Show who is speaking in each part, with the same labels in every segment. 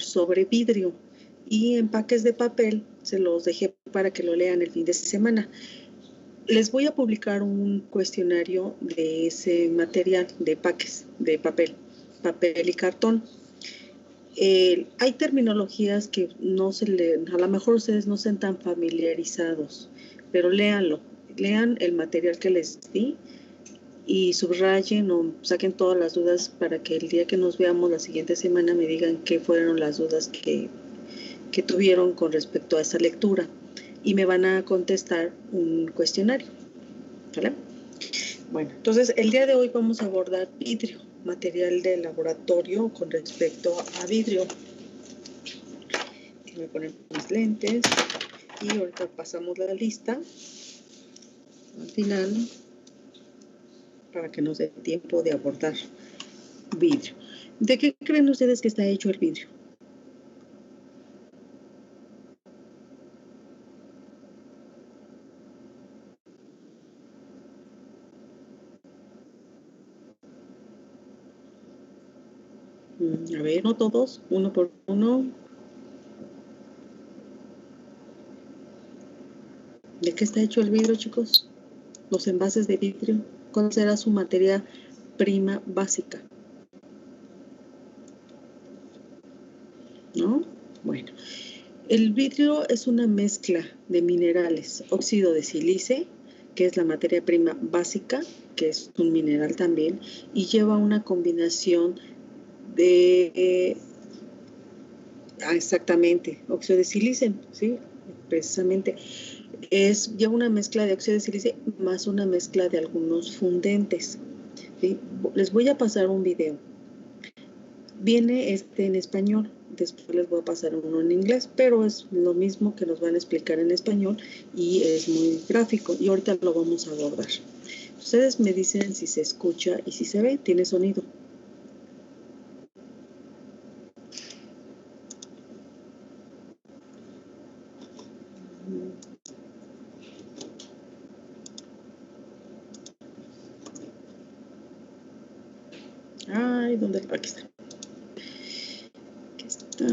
Speaker 1: sobre vidrio, y empaques de papel se los dejé para que lo lean el fin de semana. Les voy a publicar un cuestionario de ese material, de empaques de papel y cartón. Hay terminologías que no se leen, a lo mejor ustedes no están tan familiarizados, pero léanlo, lean el material que les di y subrayen o saquen todas las dudas para que el día que nos veamos la siguiente semana me digan qué fueron las dudas que tuvieron con respecto a esa lectura, y me van a contestar un cuestionario, ¿vale? Bueno, entonces el día de hoy vamos a abordar vidrio, material de laboratorio con respecto a vidrio. Voy a poner mis lentes y ahorita pasamos la lista al final para que nos dé tiempo de abordar vidrio. ¿De qué creen ustedes que está hecho el vidrio? A ver, no todos, uno por uno. ¿De qué está hecho el vidrio, chicos? Los envases de vidrio. ¿Cuál será su materia prima básica? ¿No? Bueno, el vidrio es una mezcla de minerales, óxido de sílice, que es la materia prima básica, que es un mineral también, y lleva una combinación de, exactamente, óxido de sílice, ¿sí? Precisamente, lleva una mezcla de óxido de sílice más una mezcla de algunos fundentes, ¿sí? Les voy a pasar un video. Viene en español, después les voy a pasar uno en inglés, pero es lo mismo que nos van a explicar en español y es muy gráfico y ahorita lo vamos a abordar. Ustedes me dicen si se escucha y si se ve, tiene sonido. Ay, ¿dónde? Aquí está. Aquí está.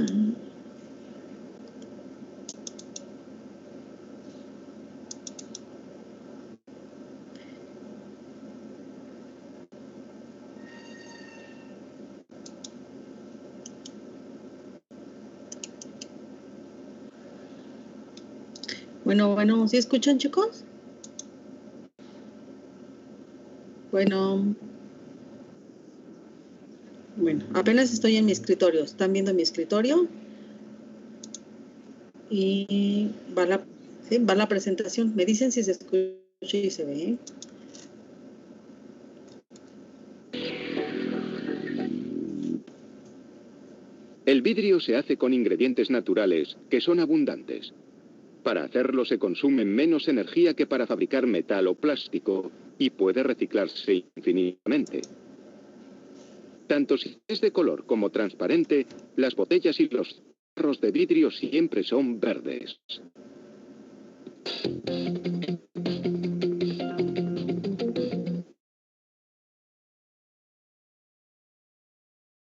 Speaker 1: Bueno, ¿sí escuchan, chicos? Bueno, apenas estoy en mi escritorio. ¿Están viendo mi escritorio? Y va la presentación. Me dicen si se escucha y se ve.
Speaker 2: El vidrio se hace con ingredientes naturales que son abundantes. Para hacerlo se consume menos energía que para fabricar metal o plástico y puede reciclarse infinitamente. Tanto si es de color como transparente, las botellas y los tarros de vidrio siempre son verdes.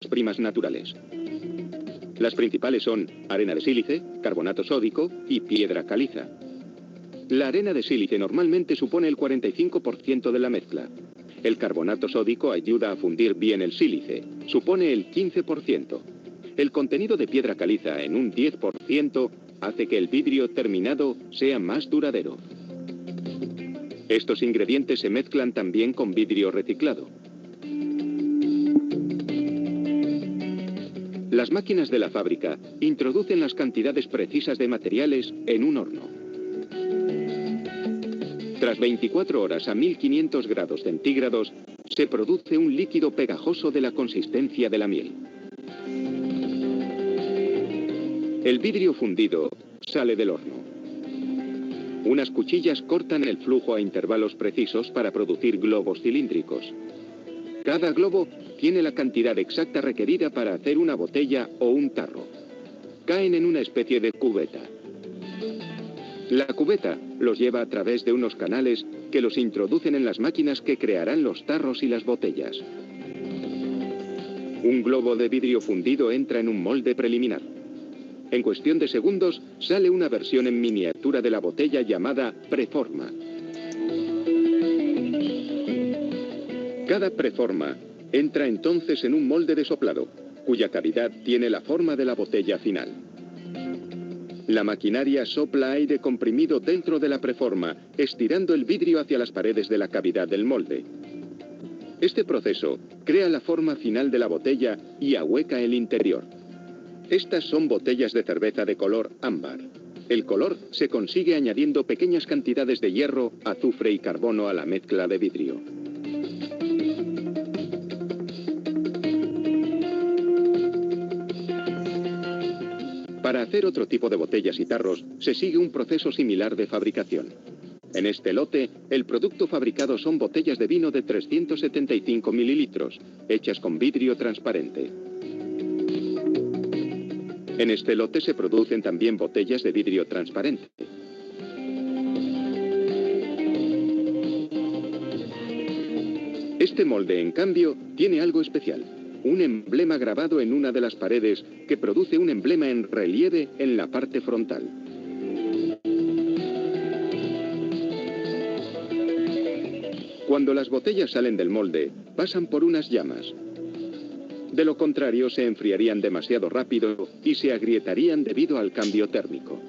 Speaker 2: Primas naturales. Las principales son arena de sílice, carbonato sódico y piedra caliza. La arena de sílice normalmente supone el 45% de la mezcla. El carbonato sódico ayuda a fundir bien el sílice, supone el 15%. El contenido de piedra caliza en un 10% hace que el vidrio terminado sea más duradero. Estos ingredientes se mezclan también con vidrio reciclado. Las máquinas de la fábrica introducen las cantidades precisas de materiales en un horno. Tras 24 horas a 1500 grados centígrados, se produce un líquido pegajoso de la consistencia de la miel. El vidrio fundido sale del horno. Unas cuchillas cortan el flujo a intervalos precisos para producir globos cilíndricos. Cada globo tiene la cantidad exacta requerida para hacer una botella o un tarro. Caen en una especie de cubeta. La cubeta los lleva a través de unos canales que los introducen en las máquinas que crearán los tarros y las botellas. Un globo de vidrio fundido entra en un molde preliminar. En cuestión de segundos, sale una versión en miniatura de la botella llamada preforma. Cada preforma entra entonces en un molde de soplado, cuya cavidad tiene la forma de la botella final. La maquinaria sopla aire comprimido dentro de la preforma, estirando el vidrio hacia las paredes de la cavidad del molde. Este proceso crea la forma final de la botella y ahueca el interior. Estas son botellas de cerveza de color ámbar. El color se consigue añadiendo pequeñas cantidades de hierro, azufre y carbono a la mezcla de vidrio. Para hacer otro tipo de botellas y tarros, se sigue un proceso similar de fabricación. En este lote, el producto fabricado son botellas de vino de 375 mililitros, hechas con vidrio transparente. En este lote se producen también botellas de vidrio transparente. Este molde, en cambio, tiene algo especial. Un emblema grabado en una de las paredes que produce un emblema en relieve en la parte frontal. Cuando las botellas salen del molde, pasan por unas llamas. De lo contrario, se enfriarían demasiado rápido y se agrietarían debido al cambio térmico.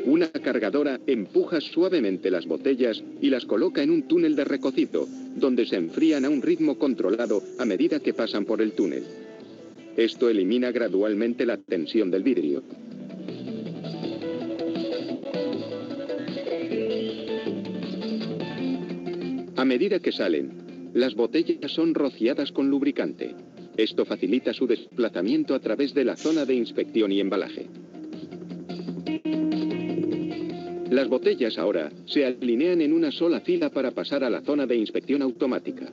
Speaker 2: Una cargadora empuja suavemente las botellas y las coloca en un túnel de recocido, donde se enfrían a un ritmo controlado a medida que pasan por el túnel. Esto elimina gradualmente la tensión del vidrio. A medida que salen, las botellas son rociadas con lubricante. Esto facilita su desplazamiento a través de la zona de inspección y embalaje. Las botellas ahora se alinean en una sola fila para pasar a la zona de inspección automática.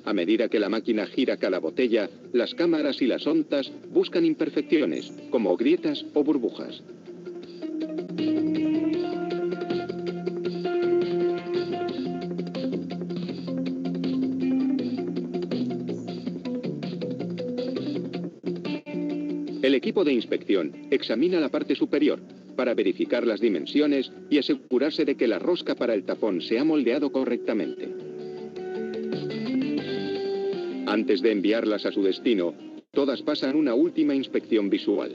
Speaker 2: A medida que la máquina gira cada botella, las cámaras y las ondas buscan imperfecciones, como grietas o burbujas. El equipo de inspección examina la parte superior para verificar las dimensiones y asegurarse de que la rosca para el tapón se ha moldeado correctamente. Antes de enviarlas a su destino, todas pasan una última inspección visual.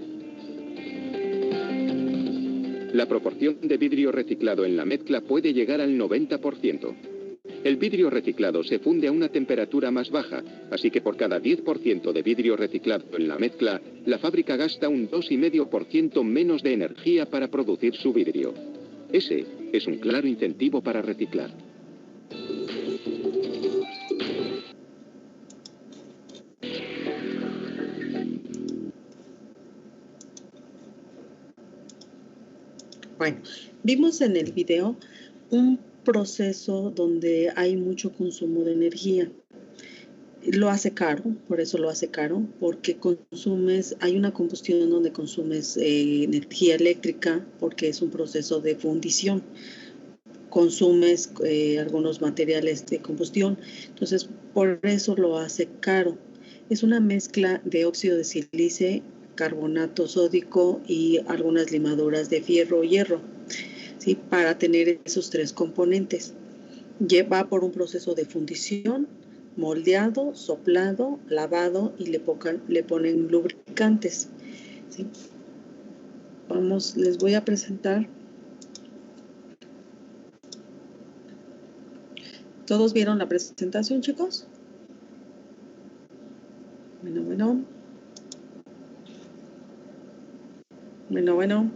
Speaker 2: La proporción de vidrio reciclado en la mezcla puede llegar al 90%. El vidrio reciclado se funde a una temperatura más baja, así que por cada 10% de vidrio reciclado en la mezcla, la fábrica gasta un 2,5% menos de energía para producir su vidrio. Ese es un claro incentivo para reciclar.
Speaker 1: Bueno, vimos en el video un proceso donde hay mucho consumo de energía. Lo hace caro, por eso lo hace caro, porque hay una combustión donde consumes energía eléctrica, porque es un proceso de fundición. Consumes algunos materiales de combustión, entonces por eso lo hace caro. Es una mezcla de óxido de sílice, carbonato sódico y algunas limaduras de fierro o hierro, ¿sí? Para tener esos tres componentes. Va por un proceso de fundición, moldeado, soplado, lavado y le ponen lubricantes, ¿sí? Les voy a presentar. ¿Todos vieron la presentación, chicos? Bueno.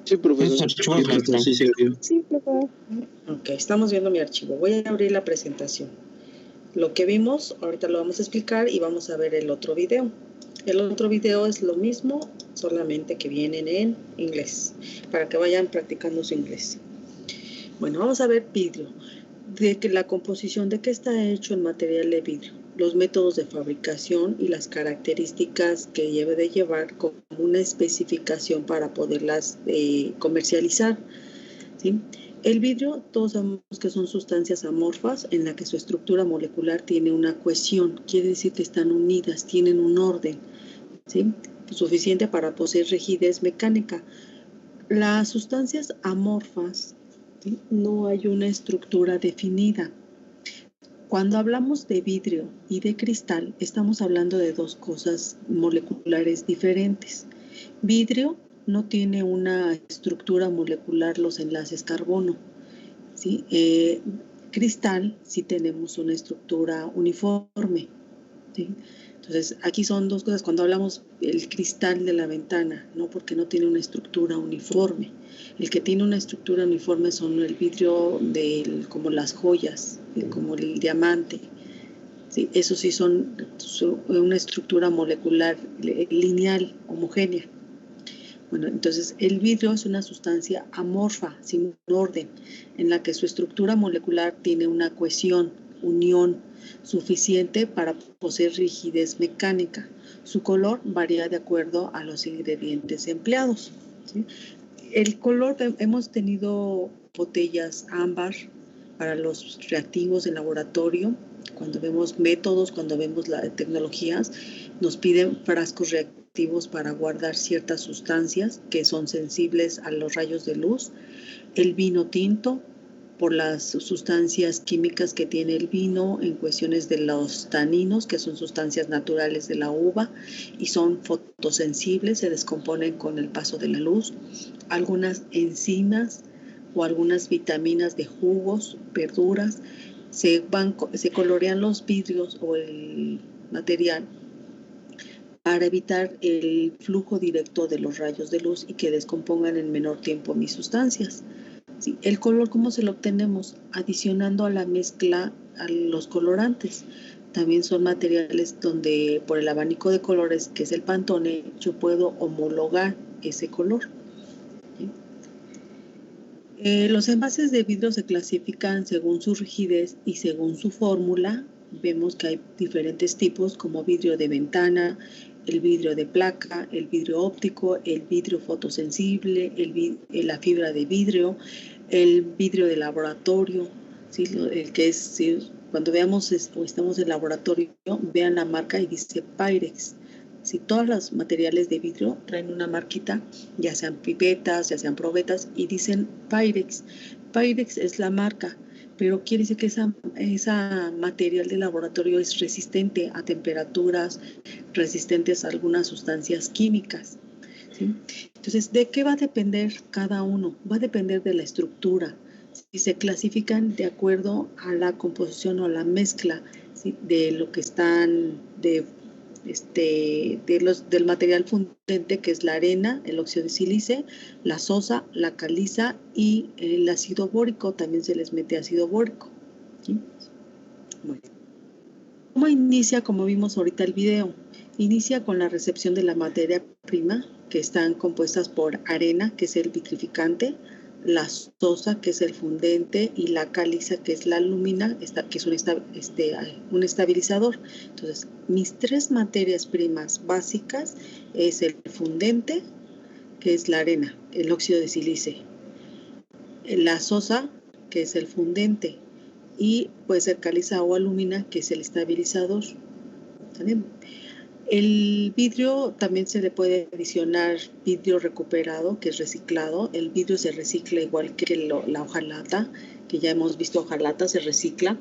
Speaker 3: Sí, profesor.
Speaker 1: Sí, profesor. Ok, estamos viendo mi archivo. Voy a abrir la presentación. Lo que vimos, ahorita lo vamos a explicar y vamos a ver el otro video. El otro video es lo mismo, solamente que vienen en inglés, para que vayan practicando su inglés. Bueno, vamos a ver vidrio. La composición, de qué está hecho el material de vidrio, los métodos de fabricación y las características que debe de llevar con una especificación para poderlas comercializar, ¿sí? El vidrio, todos sabemos que son sustancias amorfas en la que su estructura molecular tiene una cohesión, quiere decir que están unidas, tienen un orden, ¿sí? Suficiente para poseer rigidez mecánica. Las sustancias amorfas, ¿sí? No hay una estructura definida. Cuando hablamos de vidrio y de cristal, estamos hablando de dos cosas moleculares diferentes. Vidrio no tiene una estructura molecular, los enlaces carbono, ¿sí? Cristal sí tenemos una estructura uniforme, ¿sí? Entonces, aquí son dos cosas. Cuando hablamos del cristal de la ventana, ¿no? Porque no tiene una estructura uniforme. El que tiene una estructura uniforme son el vidrio como las joyas, como el diamante, ¿sí? Eso sí son una estructura molecular lineal, homogénea. Bueno, entonces el vidrio es una sustancia amorfa, sin orden, en la que su estructura molecular tiene una cohesión, unión suficiente para poseer rigidez mecánica. Su color varía de acuerdo a los ingredientes empleados, ¿sí? El color, hemos tenido botellas ámbar para los reactivos en laboratorio. Cuando vemos métodos, cuando vemos las tecnologías, nos piden frascos reactivos para guardar ciertas sustancias que son sensibles a los rayos de luz. El vino tinto, por las sustancias químicas que tiene el vino en cuestiones de los taninos, que son sustancias naturales de la uva y son fotosensibles, se descomponen con el paso de la luz. Algunas enzimas o algunas vitaminas de jugos, verduras, se colorean los vidrios o el material para evitar el flujo directo de los rayos de luz y que descompongan en menor tiempo mis sustancias. ¿Sí? El color, ¿cómo se lo obtenemos? Adicionando a la mezcla a los colorantes. También son materiales donde por el abanico de colores, que es el Pantone, yo puedo homologar ese color. ¿Sí? Los envases de vidrio se clasifican según su rigidez y según su fórmula. Vemos que hay diferentes tipos como vidrio de ventana, el vidrio de placa, el vidrio óptico, el vidrio fotosensible, la fibra de vidrio, el vidrio de laboratorio, ¿sí? El que es, ¿sí? Cuando veamos o estamos en laboratorio, vean la marca y dice Pyrex. Si todos los materiales de vidrio traen una marquita, ya sean pipetas, ya sean probetas, y dicen Pyrex. Pyrex es la marca, pero quiere decir que esa material de laboratorio es resistente a temperaturas, resistentes a algunas sustancias químicas, ¿sí? Entonces, ¿de qué va a depender cada uno? Va a depender de la estructura. Si se clasifican de acuerdo a la composición o a la mezcla, ¿sí? De lo que están del material fundente, que es la arena, el óxido de sílice, la sosa, la caliza y el ácido bórico. También se les mete ácido bórico, ¿sí? Bueno. ¿Cómo inicia? Como vimos ahorita el video, inicia con la recepción de la materia prima, que están compuestas por arena, que es el vitrificante, la sosa, que es el fundente, y la caliza, que es la lumina, que es un estabilizador. Entonces, mis tres materias primas básicas es el fundente, que es la arena, el óxido de sílice, la sosa, que es el fundente, y puede ser caliza o alumina, que es el estabilizador. ¿Sale? El vidrio también se le puede adicionar vidrio recuperado, que es reciclado. El vidrio se recicla igual que la hojalata, que ya hemos visto hojalata, se recicla.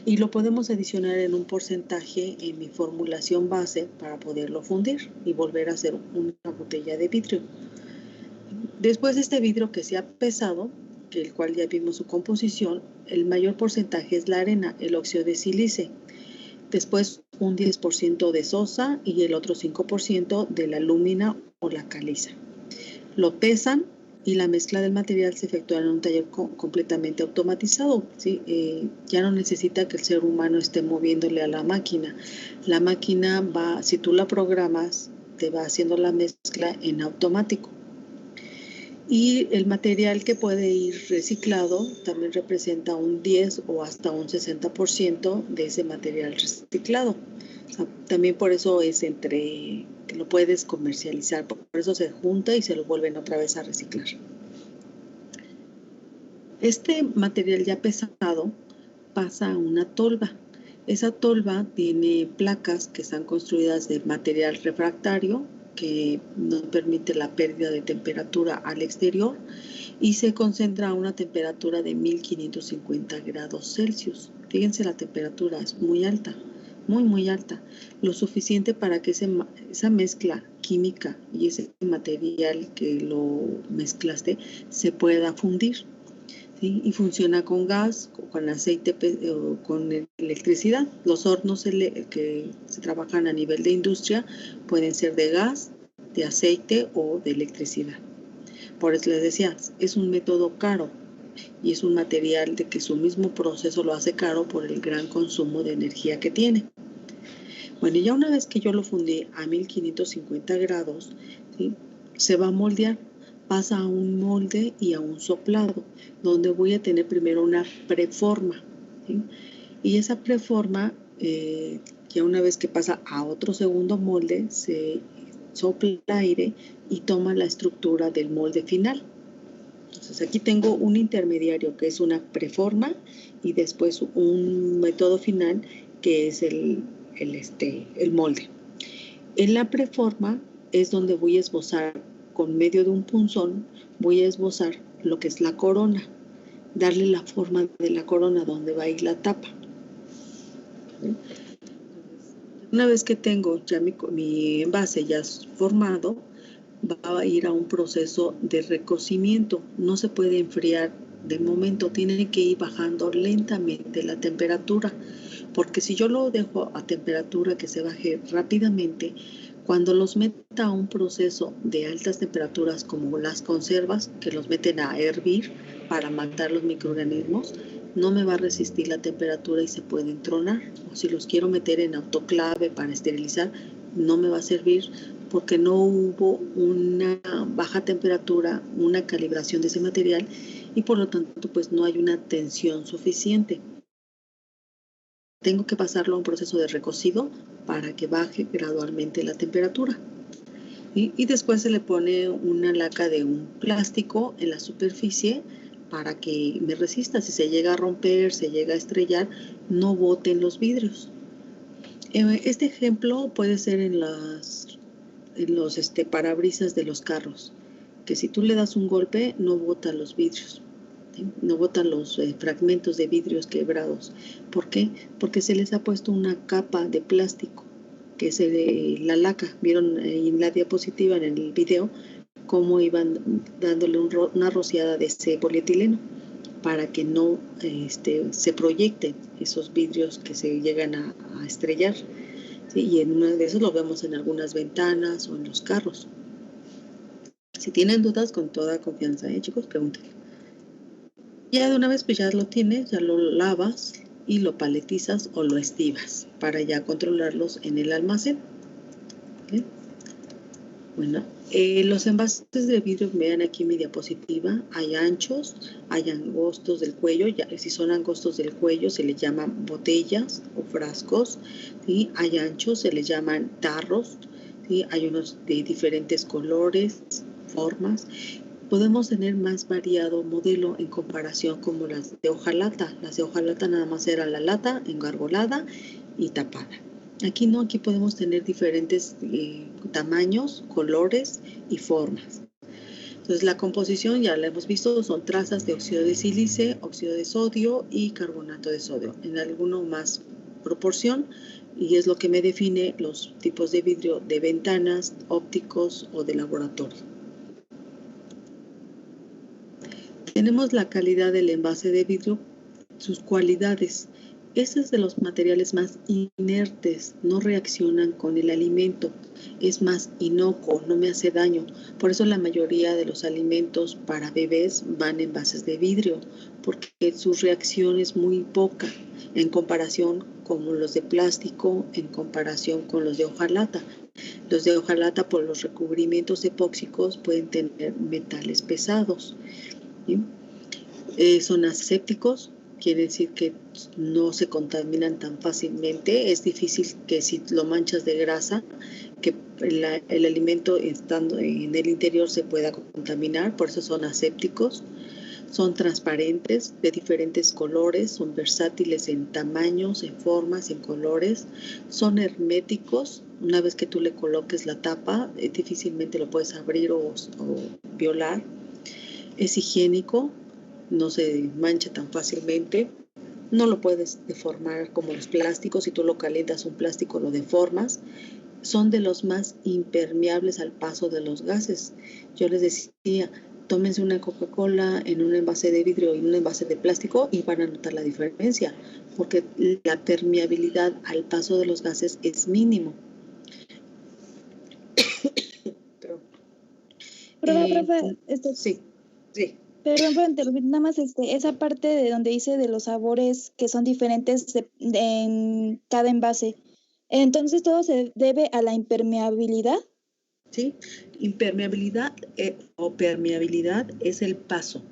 Speaker 1: Y lo podemos adicionar en un porcentaje en mi formulación base para poderlo fundir y volver a hacer una botella de vidrio. Después de este vidrio que sea pesado, que el cual ya vimos su composición, el mayor porcentaje es la arena, el óxido de sílice. Después un 10% de sosa y el otro 5% de la lumina o la caliza. Lo pesan y la mezcla del material se efectúa en un taller completamente automatizado, ¿sí? Ya no necesita que el ser humano esté moviéndole a la máquina. La máquina va, si tú la programas, te va haciendo la mezcla en automático. Y el material que puede ir reciclado también representa un 10 o hasta un 60% de ese material reciclado. O sea, también por eso es que lo puedes comercializar, por eso se junta y se lo vuelven otra vez a reciclar. Este material ya pesado pasa a una tolva. Esa tolva tiene placas que están construidas de material refractario que no permite la pérdida de temperatura al exterior y se concentra a una temperatura de 1550 grados Celsius. Fíjense, la temperatura es muy alta, muy alta, lo suficiente para que esa mezcla química y ese material que lo mezclaste se pueda fundir. ¿Sí? Y funciona con gas, con aceite o con electricidad. Los hornos que se trabajan a nivel de industria pueden ser de gas, de aceite o de electricidad. Por eso les decía, es un método caro y es un material de que su mismo proceso lo hace caro por el gran consumo de energía que tiene. Bueno, ya una vez que yo lo fundí a 1550 grados, ¿sí? Se va a moldear. Pasa a un molde y a un soplado, donde voy a tener primero una preforma, ¿sí? Y esa preforma, ya una vez que pasa a otro segundo molde, se sopla aire y toma la estructura del molde final. Entonces aquí tengo un intermediario que es una preforma y después un método final que es el molde. En la preforma es donde voy a esbozar con medio de un punzón, voy a esbozar lo que es la corona, darle la forma de la corona donde va a ir la tapa. ¿Sí? Una vez que tengo ya mi envase ya formado, va a ir a un proceso de recocimiento. No se puede enfriar de momento, tiene que ir bajando lentamente la temperatura, porque si yo lo dejo a temperatura que se baje rápidamente, cuando los meta a un proceso de altas temperaturas como las conservas, que los meten a hervir para matar los microorganismos, no me va a resistir la temperatura y se pueden tronar. O si los quiero meter en autoclave para esterilizar, no me va a servir porque no hubo una baja temperatura, una calibración de ese material y por lo tanto pues no hay una tensión suficiente. Tengo que pasarlo a un proceso de recocido para que baje gradualmente la temperatura. Y después se le pone una laca de un plástico en la superficie para que me resista. Si se llega a romper, se llega a estrellar, no boten los vidrios. Este ejemplo puede ser en los parabrisas de los carros, que si tú le das un golpe no botan los vidrios. ¿Sí? No botan los fragmentos de vidrios quebrados. ¿Por qué? Porque se les ha puesto una capa de plástico, que es la laca. Vieron en la diapositiva, en el video, cómo iban dándole una rociada de ese polietileno para que no se proyecten esos vidrios que se llegan a estrellar. ¿Sí? Y en uno de esos lo vemos en algunas ventanas o en los carros. Si tienen dudas, con toda confianza, chicos, pregunten. Ya de una vez pues ya lo tienes, ya lo lavas y lo paletizas o lo estibas para ya controlarlos en el almacén. ¿Okay? Bueno, los envases de vidrio, vean aquí mi diapositiva, hay anchos, hay angostos del cuello, ya, si son angostos del cuello se les llaman botellas o frascos, ¿sí? Hay anchos, se les llaman tarros, ¿sí? Hay unos de diferentes colores, formas. Podemos tener más variado modelo en comparación como las de hojalata. Las de hojalata nada más era la lata engargolada y tapada. Aquí no, aquí podemos tener diferentes tamaños, colores y formas. Entonces la composición ya la hemos visto, son trazas de óxido de sílice, óxido de sodio y carbonato de sodio. En alguno más proporción y es lo que me define los tipos de vidrio de ventanas, ópticos o de laboratorio. Tenemos la calidad del envase de vidrio, sus cualidades. Este es de los materiales más inertes, no reaccionan con el alimento, es más inocuo, no me hace daño. Por eso la mayoría de los alimentos para bebés van en envases de vidrio, porque su reacción es muy poca en comparación con los de plástico, en comparación con los de hojalata. Los de hojalata por los recubrimientos epóxicos pueden tener metales pesados. ¿Sí? Son asépticos, quiere decir que no se contaminan tan fácilmente. Es difícil que si lo manchas de grasa, que el alimento estando en el interior se pueda contaminar, por eso son asépticos. Son transparentes, de diferentes colores, son versátiles en tamaños, en formas, en colores, son herméticos. Una vez que tú le coloques la tapa, difícilmente lo puedes abrir o violar. Es higiénico, no se mancha tan fácilmente. No lo puedes deformar como los plásticos. Si tú lo calientas un plástico, lo deformas. Son de los más impermeables al paso de los gases. Yo les decía, tómense una Coca-Cola en un envase de vidrio y un envase de plástico y van a notar la diferencia, porque la permeabilidad al paso de los gases es mínimo.
Speaker 4: Profe,
Speaker 1: sí.
Speaker 4: Perdón por interrumpir, nada más esa parte de donde dice de los sabores que son diferentes en cada envase. Entonces, ¿todo se debe a la impermeabilidad?
Speaker 1: Sí, impermeabilidad o permeabilidad es el paso.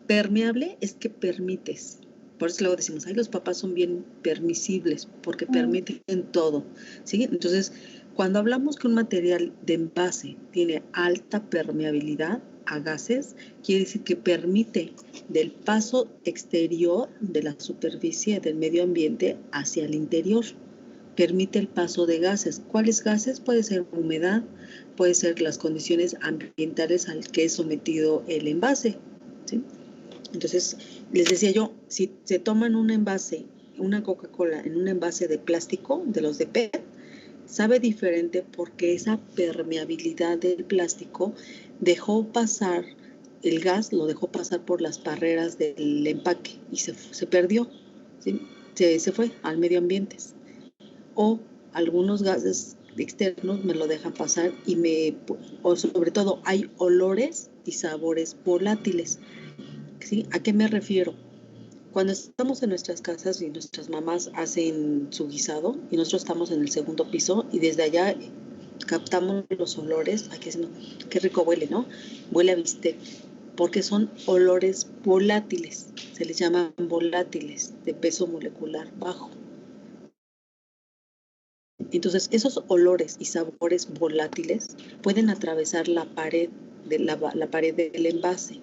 Speaker 1: Permeable es que permites. Por eso luego decimos, ay, los papás son bien permisibles porque permiten todo, ¿sí? Entonces, cuando hablamos que un material de envase tiene alta permeabilidad a gases, quiere decir que permite del paso exterior de la superficie del medio ambiente hacia el interior. Permite el paso de gases. ¿Cuáles gases? Puede ser humedad, puede ser las condiciones ambientales al que es sometido el envase, ¿sí? Entonces, les decía yo, si se toman un envase, una Coca-Cola en un envase de plástico, de los de PET, sabe diferente porque esa permeabilidad del plástico dejó pasar el gas, lo dejó pasar por las barreras del empaque y se perdió, ¿sí? Se fue al medio ambiente. O algunos gases externos me lo dejan pasar o sobre todo hay olores y sabores volátiles, ¿sí? ¿A qué me refiero? Cuando estamos en nuestras casas y nuestras mamás hacen su guisado y nosotros estamos en el segundo piso y desde allá captamos los olores, aquí diciendo, qué rico huele, ¿no? Huele a bistec, porque son olores volátiles, se les llaman volátiles, de peso molecular bajo. Entonces, esos olores y sabores volátiles pueden atravesar la pared la pared del envase,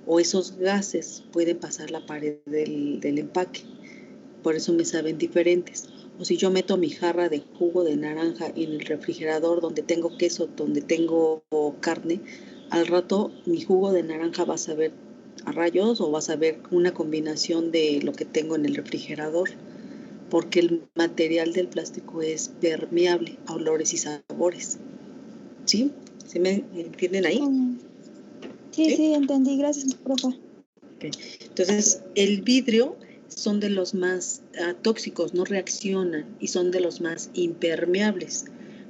Speaker 1: o esos gases pueden pasar la pared del empaque. Por eso me saben diferentes. O si yo meto mi jarra de jugo de naranja en el refrigerador donde tengo queso, donde tengo carne, al rato mi jugo de naranja va a saber a rayos o va a saber una combinación de lo que tengo en el refrigerador, porque el material del plástico es permeable a olores y sabores. ¿Sí? ¿Se me entienden ahí?
Speaker 4: Sí, entendí. Gracias, profe.
Speaker 1: Okay. Entonces, el vidrio son de los más tóxicos, no reaccionan y son de los más impermeables.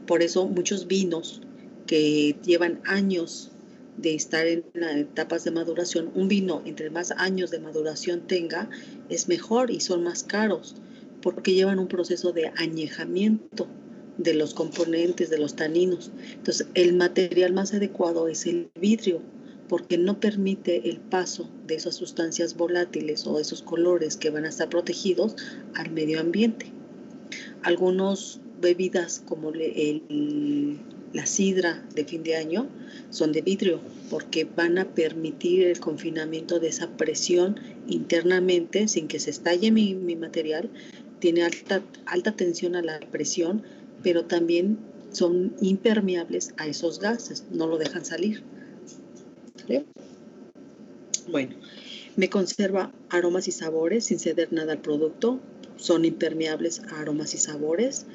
Speaker 1: Por eso muchos vinos que llevan años de estar en etapas de maduración, un vino entre más años de maduración tenga, es mejor y son más caros, porque llevan un proceso de añejamiento de los componentes, de los taninos. Entonces, el material más adecuado es el vidrio, porque no permite el paso de esas sustancias volátiles o esos colores que van a estar protegidos al medio ambiente. Algunas bebidas como la sidra de fin de año son de vidrio porque van a permitir el confinamiento de esa presión internamente sin que se estalle mi material. Tiene alta tensión a la presión, pero también son impermeables a esos gases, no lo dejan salir. ¿Sí? Bueno, me conserva aromas y sabores sin ceder nada al producto, son impermeables a aromas y sabores,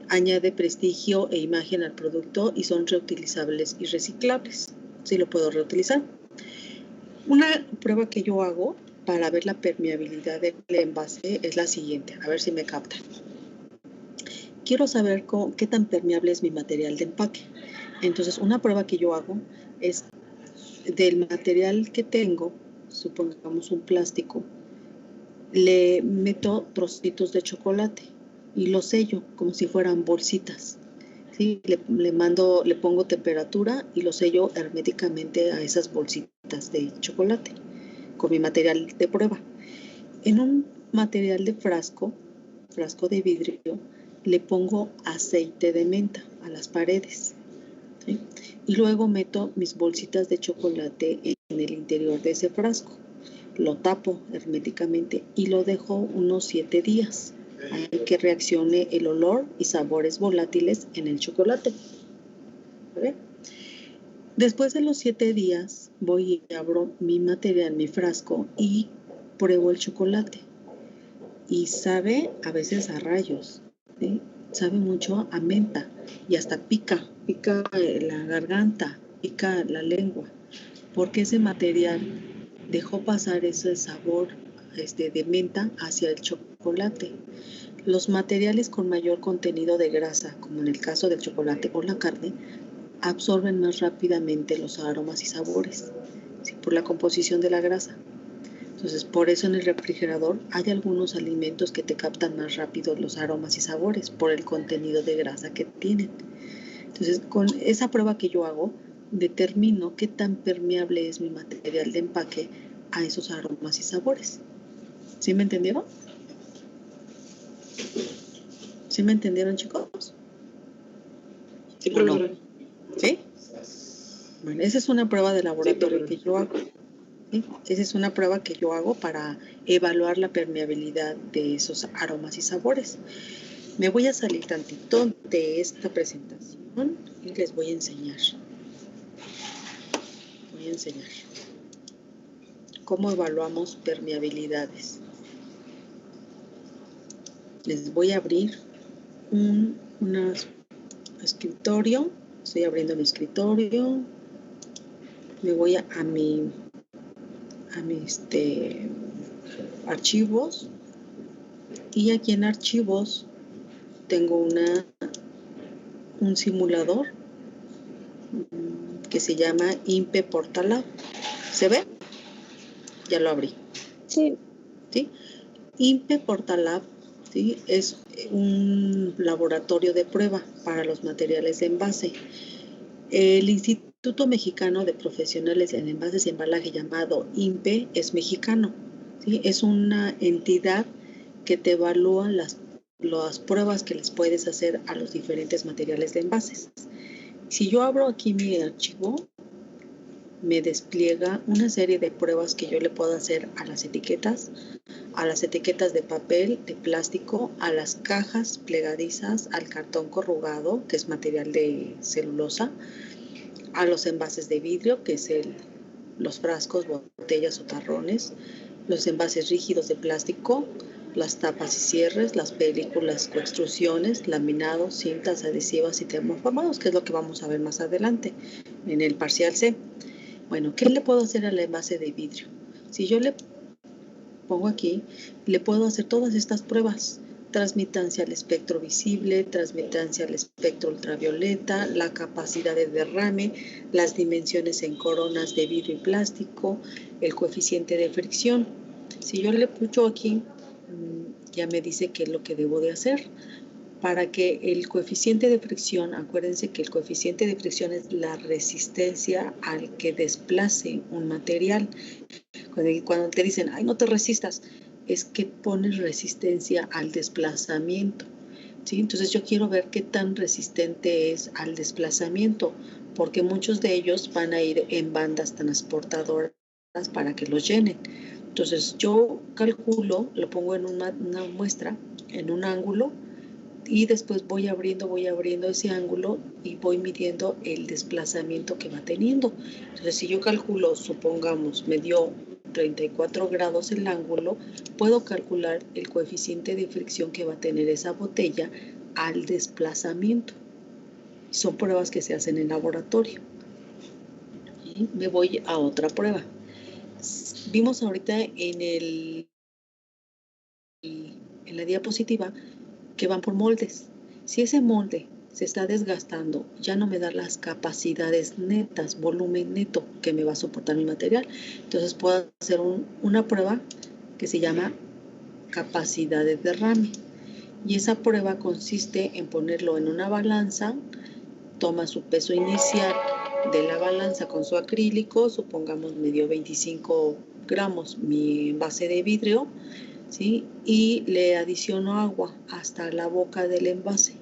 Speaker 1: añade prestigio e imagen al producto y son reutilizables y reciclables. Sí lo puedo reutilizar. Una prueba que yo hago para ver la permeabilidad del envase es la siguiente, a ver si me captan. Quiero saber qué tan permeable es mi material de empaque. Entonces, una prueba que yo hago es del material que tengo, supongamos un plástico, le meto trocitos de chocolate y lo sello como si fueran bolsitas. ¿Sí? Le pongo temperatura y lo sello herméticamente a esas bolsitas de chocolate con mi material de prueba. En un material de frasco de vidrio, le pongo aceite de menta a las paredes, ¿sí? Y luego meto mis bolsitas de chocolate en en el interior de ese frasco. Lo tapo herméticamente y lo dejo unos 7 días. Hay que reaccione el olor y sabores volátiles en el chocolate. ¿Vale? Después de los 7 días voy y abro mi material, mi frasco, y pruebo el chocolate. Y sabe a veces a rayos, ¿sí? Sabe mucho a menta y hasta pica la garganta, pica la lengua, porque ese material dejó pasar ese sabor de menta hacia el chocolate. Los materiales con mayor contenido de grasa, como en el caso del chocolate o la carne, absorben más rápidamente los aromas y sabores, ¿sí? Por la composición de la grasa. Entonces, por eso en el refrigerador hay algunos alimentos que te captan más rápido los aromas y sabores por el contenido de grasa que tienen. Entonces, con esa prueba que yo hago, determino qué tan permeable es mi material de empaque a esos aromas y sabores. ¿Sí me entendieron? ¿Sí me entendieron, chicos?
Speaker 3: Sí,
Speaker 1: ¿O no?
Speaker 3: profesora.
Speaker 1: ¿Sí? Bueno, esa es una prueba de laboratorio que yo hago. ¿Sí? Esa es una prueba que yo hago para evaluar la permeabilidad de esos aromas y sabores. Me voy a salir tantito de esta presentación y les voy a enseñar. Voy a enseñar cómo evaluamos permeabilidades. Les voy a abrir un escritorio. Estoy abriendo mi escritorio. Me voy a mi archivos, y aquí en archivos tengo un simulador que se llama INPE Portalab. ¿Se ve? Ya lo abrí.
Speaker 4: Sí.
Speaker 1: ¿Sí? INPE Portalab, ¿sí? Es un laboratorio de prueba para los materiales de envase. El Instituto Mexicano de Profesionales en Envases y Embalaje, llamado INPE, es mexicano, ¿sí? Es una entidad que te evalúa las pruebas que les puedes hacer a los diferentes materiales de envases. Si yo abro aquí mi archivo, me despliega una serie de pruebas que yo le puedo hacer a las etiquetas de papel, de plástico, a las cajas plegadizas, al cartón corrugado, que es material de celulosa, a los envases de vidrio, que es los frascos, botellas o tarrones, los envases rígidos de plástico, las tapas y cierres, las películas, coextrusiones, laminados, cintas adhesivas y termoformados, que es lo que vamos a ver más adelante en el parcial C. Bueno, ¿qué le puedo hacer al envase de vidrio? Si yo le pongo aquí, le puedo hacer todas estas pruebas: transmitancia al espectro visible, transmitancia al espectro ultravioleta, la capacidad de derrame, las dimensiones en coronas de vidrio y plástico, el coeficiente de fricción. Si yo le pucho aquí, ya me dice qué es lo que debo de hacer. Para que el coeficiente de fricción, acuérdense que el coeficiente de fricción es la resistencia al que desplace un material. Cuando te dicen, ay, no te resistas, es que pones resistencia al desplazamiento, ¿sí? Entonces yo quiero ver qué tan resistente es al desplazamiento, porque muchos de ellos van a ir en bandas transportadoras para que los llenen. Entonces yo calculo, lo pongo en una muestra, en un ángulo, y después voy abriendo ese ángulo y voy midiendo el desplazamiento que va teniendo. Entonces, si yo calculo, supongamos, me dio 34 grados el ángulo, puedo calcular el coeficiente de fricción que va a tener esa botella al desplazamiento. Son pruebas que se hacen en laboratorio. Y me voy a otra prueba. Vimos ahorita en la diapositiva que van por moldes. Si ese molde se está desgastando, ya no me da las capacidades netas, volumen neto que me va a soportar mi material. Entonces puedo hacer una prueba que se llama capacidad de derrame. Y esa prueba consiste en ponerlo en una balanza, toma su peso inicial de la balanza con su acrílico, supongamos me dio 25 gramos mi envase de vidrio, ¿sí? Y le adiciono agua hasta la boca del envase.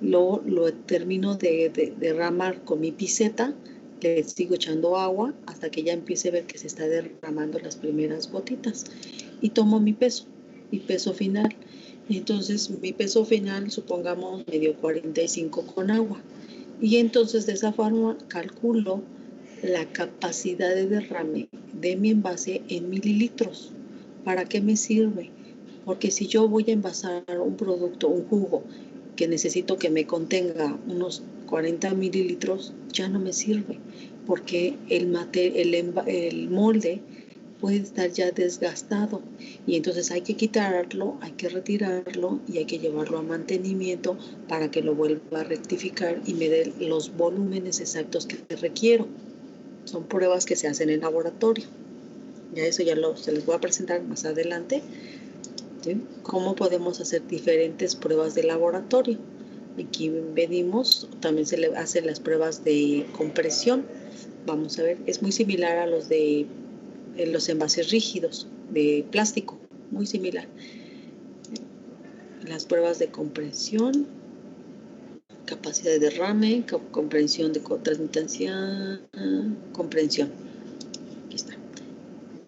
Speaker 1: Lo termino de derramar con mi piseta Le sigo echando agua hasta que ya empiece a ver que se está derramando las primeras gotitas. Y tomo mi peso final. Entonces, mi peso final, supongamos, me dio 45 con agua. Y entonces, de esa forma, calculo la capacidad de derrame de mi envase en mililitros. ¿Para qué me sirve? Porque si yo voy a envasar un producto, un jugo, que necesito que me contenga unos 40 mililitros, ya no me sirve, porque el molde puede estar ya desgastado y entonces hay que quitarlo, hay que retirarlo y hay que llevarlo a mantenimiento para que lo vuelva a rectificar y me dé los volúmenes exactos que requiero. Son pruebas que se hacen en laboratorio. Ya eso se les voy a presentar más adelante. ¿Sí? Cómo podemos hacer diferentes pruebas de laboratorio. Aquí venimos, también se le hacen las pruebas de compresión. Vamos a ver, es muy similar a los de los envases rígidos de plástico, muy similar. Las pruebas de compresión, capacidad de derrame, comprensión de transmitancia, comprensión. Aquí está.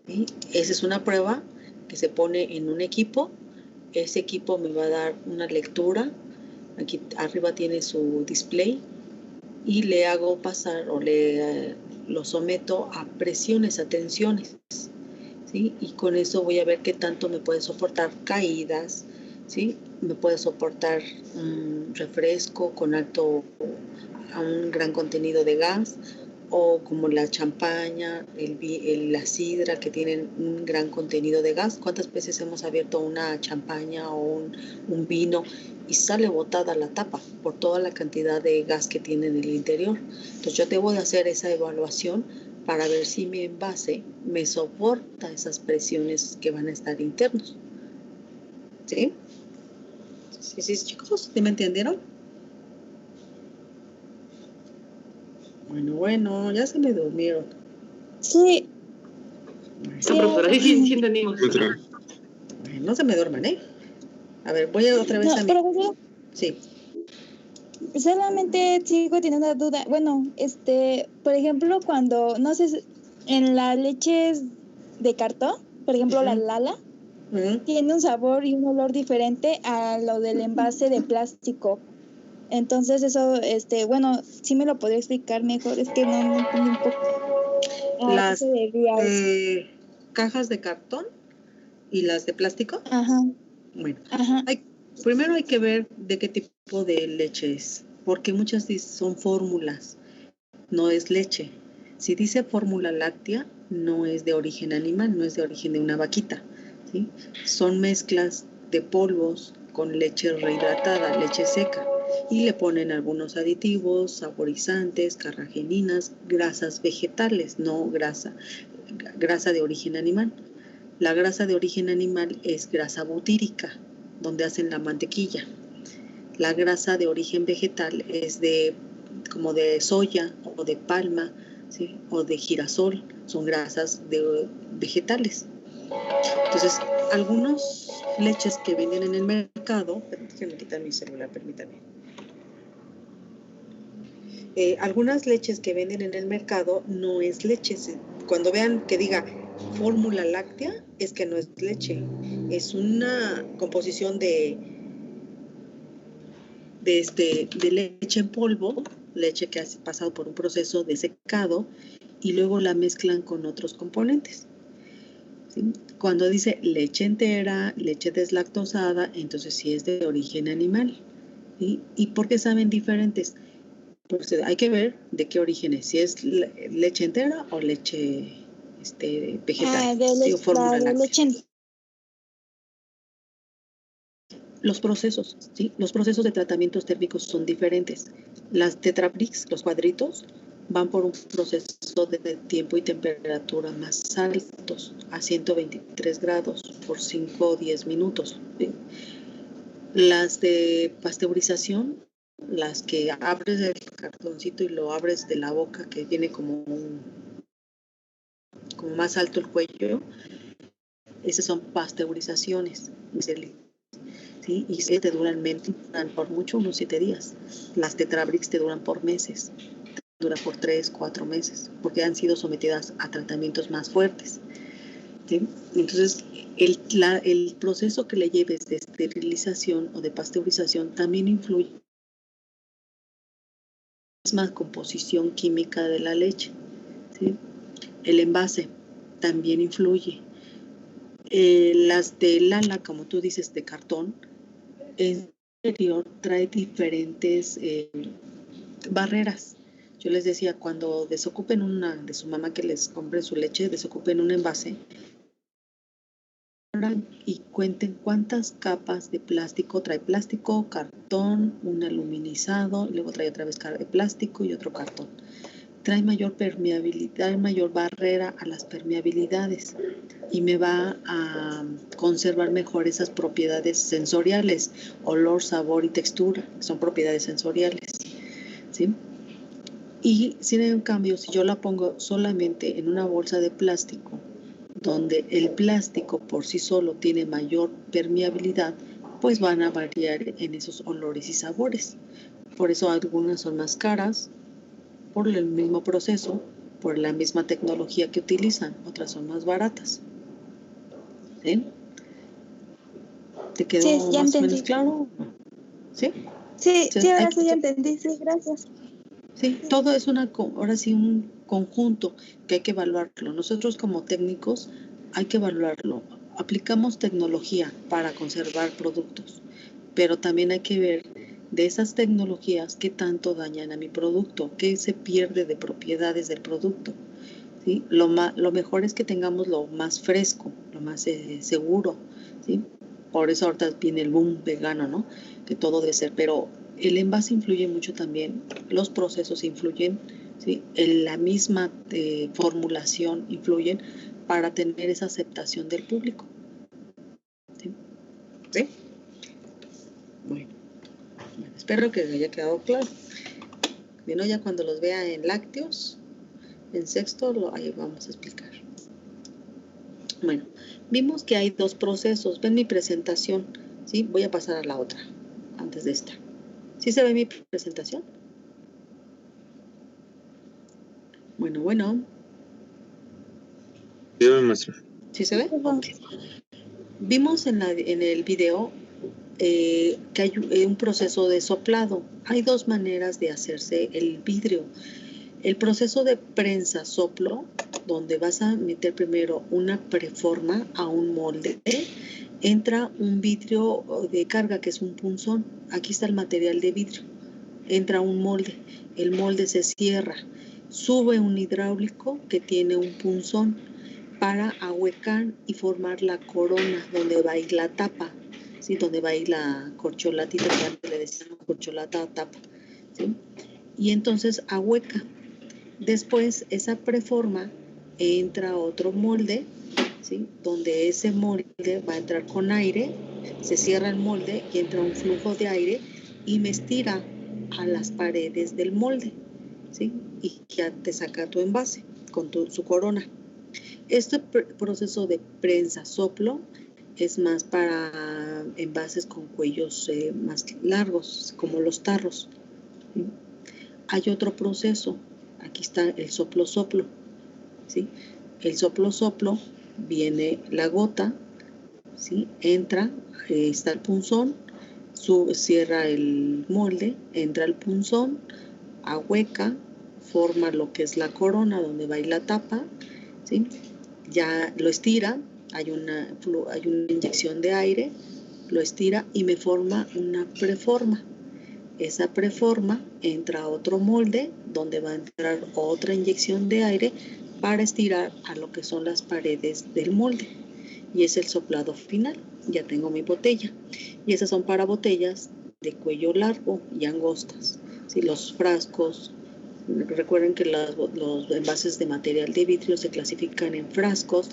Speaker 1: ¿Sí? Esa es una prueba que se pone en un equipo. Ese equipo me va a dar una lectura. Aquí arriba tiene su display y le hago pasar o lo someto a presiones, a tensiones, ¿sí? Y con eso voy a ver qué tanto me puede soportar caídas, ¿sí? Me puede soportar un refresco con a un gran contenido de gas, o como la champaña, la sidra, que tienen un gran contenido de gas. ¿Cuántas veces hemos abierto una champaña o un vino y sale botada la tapa por toda la cantidad de gas que tiene en el interior? Entonces yo debo de hacer esa evaluación para ver si mi envase me soporta esas presiones que van a estar internos. ¿Sí? Sí, chicos, ¿sí me entendieron? Bueno, ya se me durmieron.
Speaker 4: Sí.
Speaker 3: No, profesora, sí entendimos.
Speaker 1: No se me duerman, ¿eh? A ver, voy otra vez a mi...
Speaker 4: Profesor,
Speaker 1: Sí.
Speaker 4: solamente sigo teniendo una duda. Bueno, por ejemplo, cuando, no sé, en las leches de cartón, por ejemplo, la Lala, tiene un sabor y un olor diferente a lo del envase de plástico. Entonces eso, bueno, sí me lo podría explicar mejor, es que no entendí un poco.
Speaker 1: Las cajas de cartón y las de plástico.
Speaker 4: Ajá.
Speaker 1: Bueno,
Speaker 4: ajá.
Speaker 1: Primero hay que ver de qué tipo de leche es, porque muchas son fórmulas, no es leche. Si dice fórmula láctea, no es de origen animal, no es de origen de una vaquita, ¿sí? Son mezclas de polvos con leche rehidratada, leche seca, y le ponen algunos aditivos, saborizantes, carrageninas, grasas vegetales, no grasa de origen animal. La grasa de origen animal es grasa butírica, donde hacen la mantequilla. La grasa de origen vegetal es como de soya o de palma, ¿sí? O de girasol, son grasas vegetales. Entonces, algunas leches que venden en el mercado, déjenme quitar mi celular, permítanme. Algunas leches que venden en el mercado no es leche. Cuando vean que diga fórmula láctea, es que no es leche, es una composición de leche en polvo, leche que ha pasado por un proceso de secado y luego la mezclan con otros componentes. ¿Sí? Cuando dice leche entera, leche deslactosada, entonces sí es de origen animal. ¿Sí? ¿Y por qué saben diferentes? Pues hay que ver de qué origen es, si es leche entera o leche vegetal. Fórmula láctea. Los procesos, ¿sí? Los procesos de tratamientos térmicos son diferentes. Las Tetrabricks, los cuadritos, van por un proceso de tiempo y temperatura más altos, a 123 grados por 5 o 10 minutos. ¿Sí? Las de pasteurización, las que abres el cartoncito y lo abres de la boca, que tiene como más alto el cuello, esas son pasteurizaciones. ¿Sí? Y te duran por mucho unos 7 días. Las Tetrabricks te duran por meses. dura por 3, 4 meses, porque han sido sometidas a tratamientos más fuertes. ¿Sí? Entonces, el proceso que le lleves de esterilización o de pasteurización también influye en la misma composición química de la leche. ¿Sí? El envase también influye. Las de lala, como tú dices, de cartón, en su interior trae diferentes barreras. Yo les decía, cuando desocupen una de su mamá que les compre su leche, desocupen un envase y cuenten cuántas capas de plástico trae: plástico, cartón, un aluminizado, luego trae otra vez de plástico y otro cartón. Trae mayor permeabilidad, mayor barrera a las permeabilidades y me va a conservar mejor esas propiedades sensoriales, olor, sabor y textura, son propiedades sensoriales, ¿sí? Y sin en cambio, si yo la pongo solamente en una bolsa de plástico, donde el plástico por sí solo tiene mayor permeabilidad, pues van a variar en esos olores y sabores. Por eso algunas son más caras, por el mismo proceso, por la misma tecnología que utilizan, otras son más baratas. ¿Sí? ¿Te quedó
Speaker 4: sí, ya
Speaker 1: más o
Speaker 4: entendí.
Speaker 1: menos claro? ¿Sí?
Speaker 4: Sí, ahora sí ya entendí, sí, gracias.
Speaker 1: Sí, todo es ahora sí un conjunto que hay que evaluarlo. Nosotros como técnicos hay que evaluarlo. Aplicamos tecnología para conservar productos, pero también hay que ver de esas tecnologías qué tanto dañan a mi producto, qué se pierde de propiedades del producto. ¿Sí? Lo mejor es que tengamos lo más fresco, lo más seguro, ¿sí? Por eso ahorita viene el boom vegano, ¿no? Que todo debe ser, pero el envase influye mucho también, los procesos influyen, ¿sí? La misma formulación influyen para tener esa aceptación del público. ¿Sí? ¿Sí? Bueno, espero que haya quedado claro. Bueno, ya cuando los vea en lácteos, en sexto, ahí vamos a explicar. Bueno, vimos que hay dos procesos. Ven mi presentación, ¿sí? Voy a pasar a la otra, antes de esta. ¿Sí se ve mi presentación? Bueno.
Speaker 5: Sí, maestra.
Speaker 1: ¿Sí se ve? Okay. Vimos en el video que hay un proceso de soplado. Hay dos maneras de hacerse el vidrio. El proceso de prensa soplo, donde vas a meter primero una preforma a un molde, entra un vidrio de carga que es un punzón. Aquí está el material de vidrio. Entra un molde, el molde se cierra, sube un hidráulico que tiene un punzón para ahuecar y formar la corona donde va a ir la tapa, ¿sí? Donde va a ir la corcholatita, que antes le decíamos corcholata tapa, ¿sí? Y entonces ahueca. Después esa preforma entra a otro molde, ¿sí? Donde ese molde va a entrar con aire, se cierra el molde y entra un flujo de aire y me estira a las paredes del molde, ¿sí? Y ya te saca tu envase con su corona. Este proceso de prensa soplo es más para envases con cuellos más largos, como los tarros, ¿sí? Hay otro proceso. Aquí está el soplo, ¿sí? El soplo, viene la gota, ¿sí? Entra, está el punzón, cierra el molde, entra el punzón, ahueca, forma lo que es la corona donde va a ir la tapa, ¿sí? Ya lo estira, hay una inyección de aire, lo estira y me forma una preforma. Esa preforma entra a otro molde donde va a entrar otra inyección de aire para estirar a lo que son las paredes del molde. Y es el soplado final. Ya tengo mi botella. Y esas son para botellas de cuello largo y angostas. ¿Sí? Los frascos. Recuerden que los envases de material de vidrio se clasifican en frascos,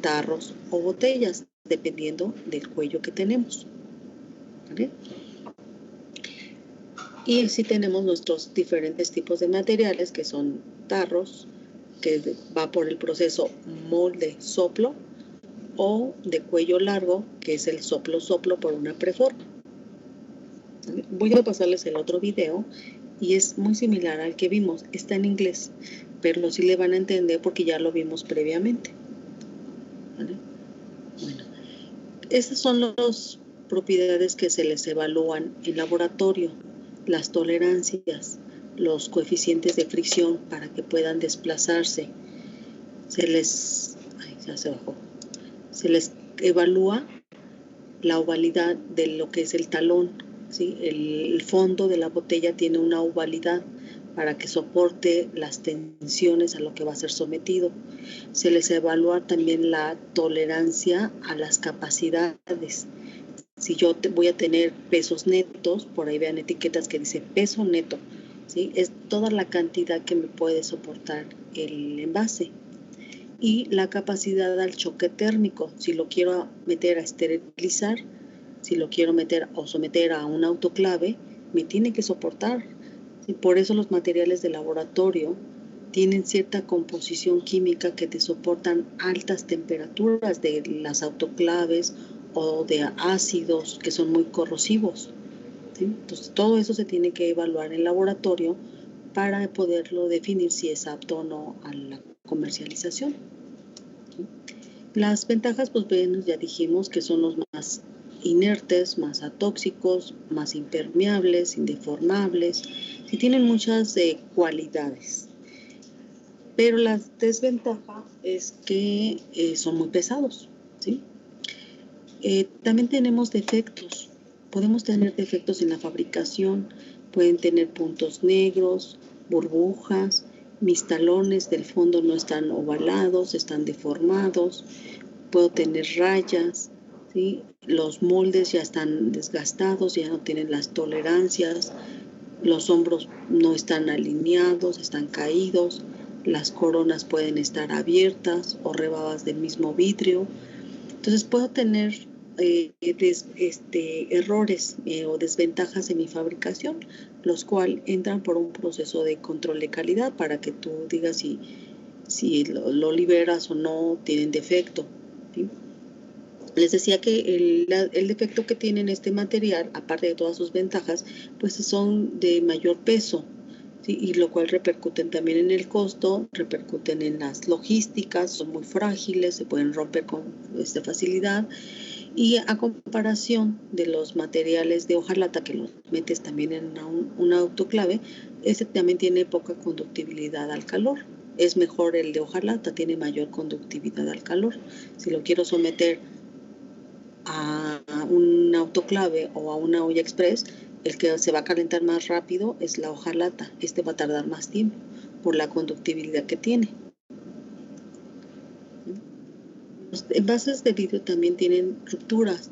Speaker 1: tarros o botellas, dependiendo del cuello que tenemos. ¿Vale? Y así tenemos nuestros diferentes tipos de materiales, que son tarros, que va por el proceso molde-soplo, o de cuello largo, que es el soplo por una preforma. Voy a pasarles el otro video y es muy similar al que vimos. Está en inglés, pero sí le van a entender porque ya lo vimos previamente. ¿Vale? Bueno, esas son las propiedades que se les evalúan en laboratorio, las tolerancias, los coeficientes de fricción para que puedan desplazarse. Se les evalúa la ovalidad de lo que es el talón, ¿sí? El fondo de la botella tiene una ovalidad para que soporte las tensiones a lo que va a ser sometido. Se les evalúa también la tolerancia a las capacidades. Si yo voy a tener pesos netos, por ahí vean etiquetas que dice peso neto, ¿sí? Es toda la cantidad que me puede soportar el envase. Y la capacidad al choque térmico, si lo quiero meter a esterilizar, si lo quiero meter o someter a un autoclave, me tiene que soportar. ¿Sí? Por eso los materiales de laboratorio tienen cierta composición química que te soportan altas temperaturas de las autoclaves o de ácidos que son muy corrosivos. ¿Sí? Entonces todo eso se tiene que evaluar en laboratorio para poderlo definir si es apto o no a la comercialización. ¿Sí? Las ventajas, pues bueno, ya dijimos que son los más inertes, más atóxicos, más impermeables, indeformables, y tienen muchas cualidades. Pero la desventaja es que son muy pesados, ¿sí? También tenemos defectos. Podemos tener defectos en la fabricación, pueden tener puntos negros, burbujas, mis talones del fondo no están ovalados, están deformados, puedo tener rayas, ¿sí? Los moldes ya están desgastados, ya no tienen las tolerancias, los hombros no están alineados, están caídos, las coronas pueden estar abiertas o rebadas del mismo vidrio. Entonces puedo tener errores o desventajas en mi fabricación, los cuales entran por un proceso de control de calidad para que tú digas si lo liberas o no, tienen defecto. ¿Sí? Les decía que el defecto que tienen este material, aparte de todas sus ventajas, pues son de mayor peso, ¿sí? Y lo cual repercuten también en el costo, repercuten en las logísticas, son muy frágiles, se pueden romper con facilidad. Y a comparación de los materiales de hojalata que los metes también en una autoclave, este también tiene poca conductibilidad al calor. Es mejor el de hojalata, tiene mayor conductividad al calor. Si lo quiero someter a un autoclave o a una olla express, el que se va a calentar más rápido es la hojalata. Este va a tardar más tiempo por la conductibilidad que tiene. Los envases de vidrio también tienen rupturas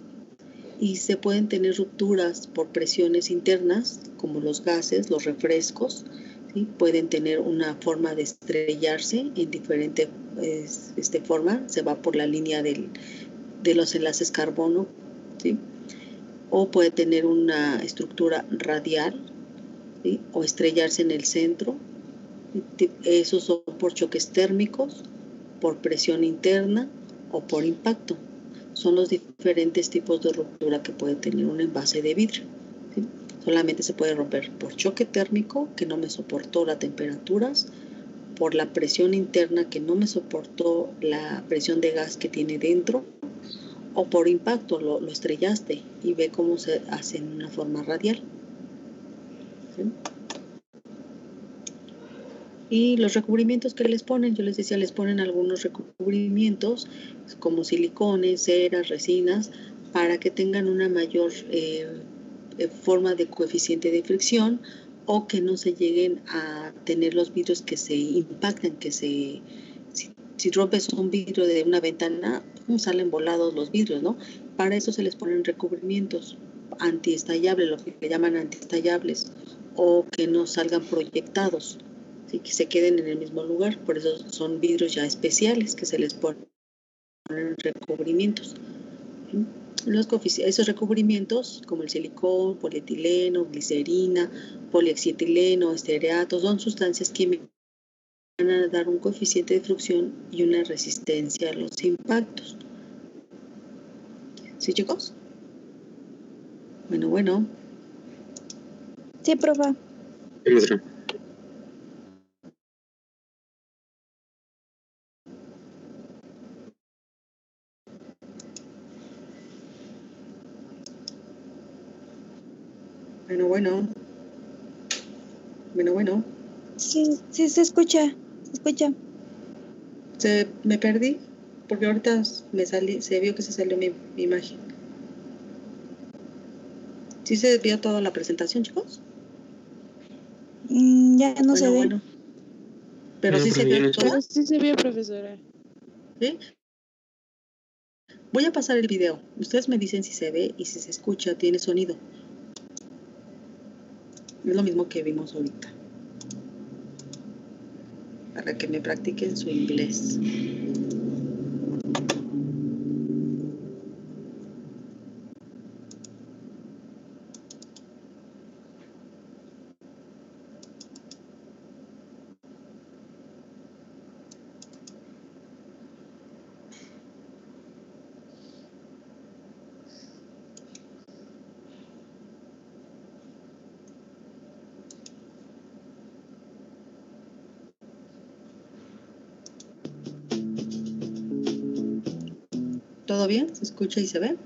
Speaker 1: y se pueden tener rupturas por presiones internas como los gases, los refrescos, ¿sí? Pueden tener una forma de estrellarse en diferente forma, se va por la línea de los enlaces carbono, ¿sí? O puede tener una estructura radial, ¿sí? O estrellarse en el centro. Esos son por choques térmicos, por presión interna o por impacto. Son los diferentes tipos de ruptura que puede tener un envase de vidrio, ¿sí? Solamente se puede romper por choque térmico, que no me soportó las temperaturas, por la presión interna, que no me soportó la presión de gas que tiene dentro, o por impacto, lo estrellaste y ve cómo se hace en una forma radial. ¿Sí? Y los recubrimientos que les ponen, yo les decía, les ponen algunos recubrimientos como silicones, ceras, resinas, para que tengan una mayor forma de coeficiente de fricción o que no se lleguen a tener los vidrios que se impacten, que si rompes un vidrio de una ventana, salen volados los vidrios, ¿no? Para eso se les ponen recubrimientos antiestallables, lo que llaman antiestallables, o que no salgan proyectados, ¿sí? Que se queden en el mismo lugar. Por eso son vidrios ya especiales que se les ponen recubrimientos. ¿Sí? Esos recubrimientos, como el silicón, polietileno, glicerina, poliacietileno, estearato, son sustancias químicas que van a dar un coeficiente de fricción y una resistencia a los impactos. ¿Sí, chicos? Bueno.
Speaker 4: Sí, profe.
Speaker 5: maestra.
Speaker 1: Bueno.
Speaker 4: Sí, sí se escucha.
Speaker 1: Me perdí porque ahorita se vio que se salió mi imagen. ¿Sí se vio toda la presentación, chicos?
Speaker 4: Ya no se ve.
Speaker 1: Bueno. Pero sí se vio todo.
Speaker 6: Pero sí se vio, profesora.
Speaker 1: ¿Sí? Voy a pasar el video. Ustedes me dicen si se ve y si se escucha, tiene sonido. Es lo mismo que vimos ahorita. Para que me practiquen su inglés. ¿Todo bien? ¿Se escucha y se ve?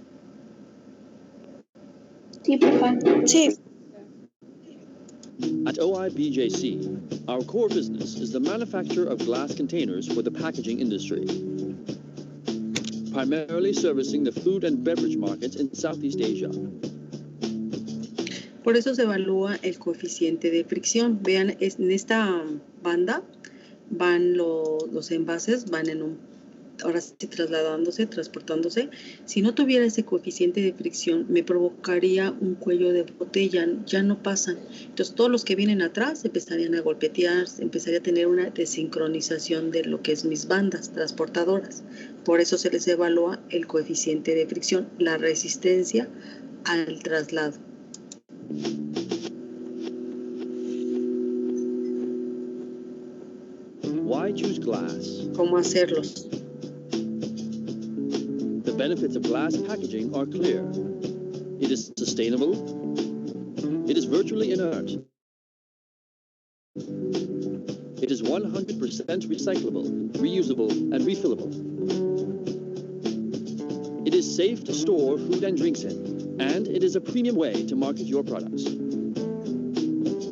Speaker 4: Sí, papá. Sí.
Speaker 7: At OIBJC, our core business is the manufacture of glass containers for the packaging industry, primarily servicing the food and beverage markets in Southeast Asia.
Speaker 1: Por eso se evalúa el coeficiente de fricción. Vean, en esta banda van los envases, van ahora sí transportándose. Si no tuviera ese coeficiente de fricción, me provocaría un cuello de botella, ya no pasan. Entonces todos los que vienen atrás empezarían a golpetear, empezaría a tener una desincronización de lo que es mis bandas transportadoras. Por eso se les evalúa el coeficiente de fricción, la resistencia al traslado.
Speaker 7: Why choose glass?
Speaker 1: ¿Cómo hacerlos?
Speaker 7: The benefits of glass packaging are clear. It is sustainable. It is virtually inert. It is 100% recyclable, reusable, and refillable. It is safe to store food and drinks in, and it is a premium way to market your products.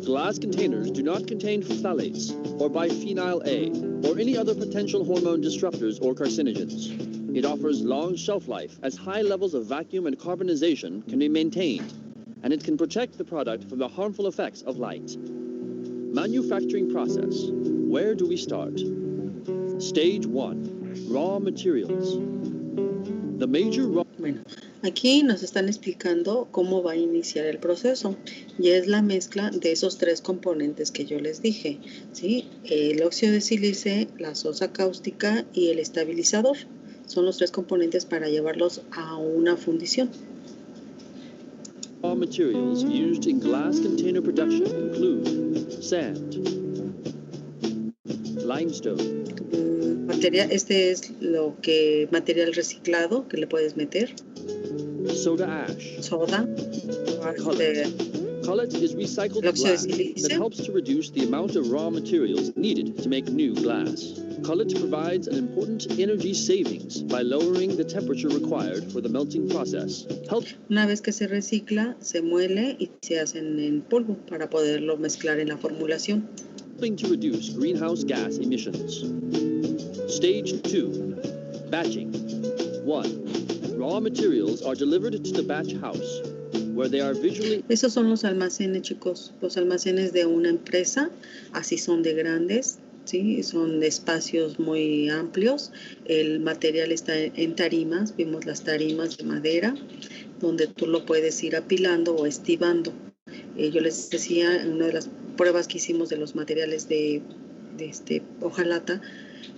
Speaker 7: Glass containers do not contain phthalates or biphenyl A or any other potential hormone disruptors or carcinogens. It offers long shelf life as high levels of vacuum and carbonization can be maintained, and it can protect the product from the harmful effects of light. Manufacturing process. Where do we start? Stage 1. Raw materials. The major raw...
Speaker 1: Bueno, aquí nos están explicando cómo va a iniciar el proceso y es la mezcla de esos tres componentes que yo les dije, ¿sí? El óxido de sílice, la sosa cáustica y el estabilizador. Son los tres componentes para llevarlos a una fundición.
Speaker 7: Raw materials used in glass container production include sand, limestone.
Speaker 1: Este es material reciclado que le puedes meter.
Speaker 7: Soda ash.
Speaker 1: Soda.
Speaker 7: Cullet is recycled glass that helps to reduce the amount of raw materials needed to make new glass. Cullet provides an important energy savings by lowering the temperature required for the melting process.
Speaker 1: Una vez que se recicla, se muele y se hacen en polvo para poderlo mezclar en la formulación.
Speaker 7: Helping to reduce greenhouse gas emissions. Stage 2. Batching. 1. Raw materials are delivered to the batch house, where they are visually...
Speaker 1: Esos son los almacenes, chicos. Los almacenes de una empresa, así son de grandes, ¿sí? Son de espacios muy amplios. El material está en tarimas, vimos las tarimas de madera, donde tú lo puedes ir apilando o estibando. Yo les decía, en una de las pruebas que hicimos de los materiales de hojalata,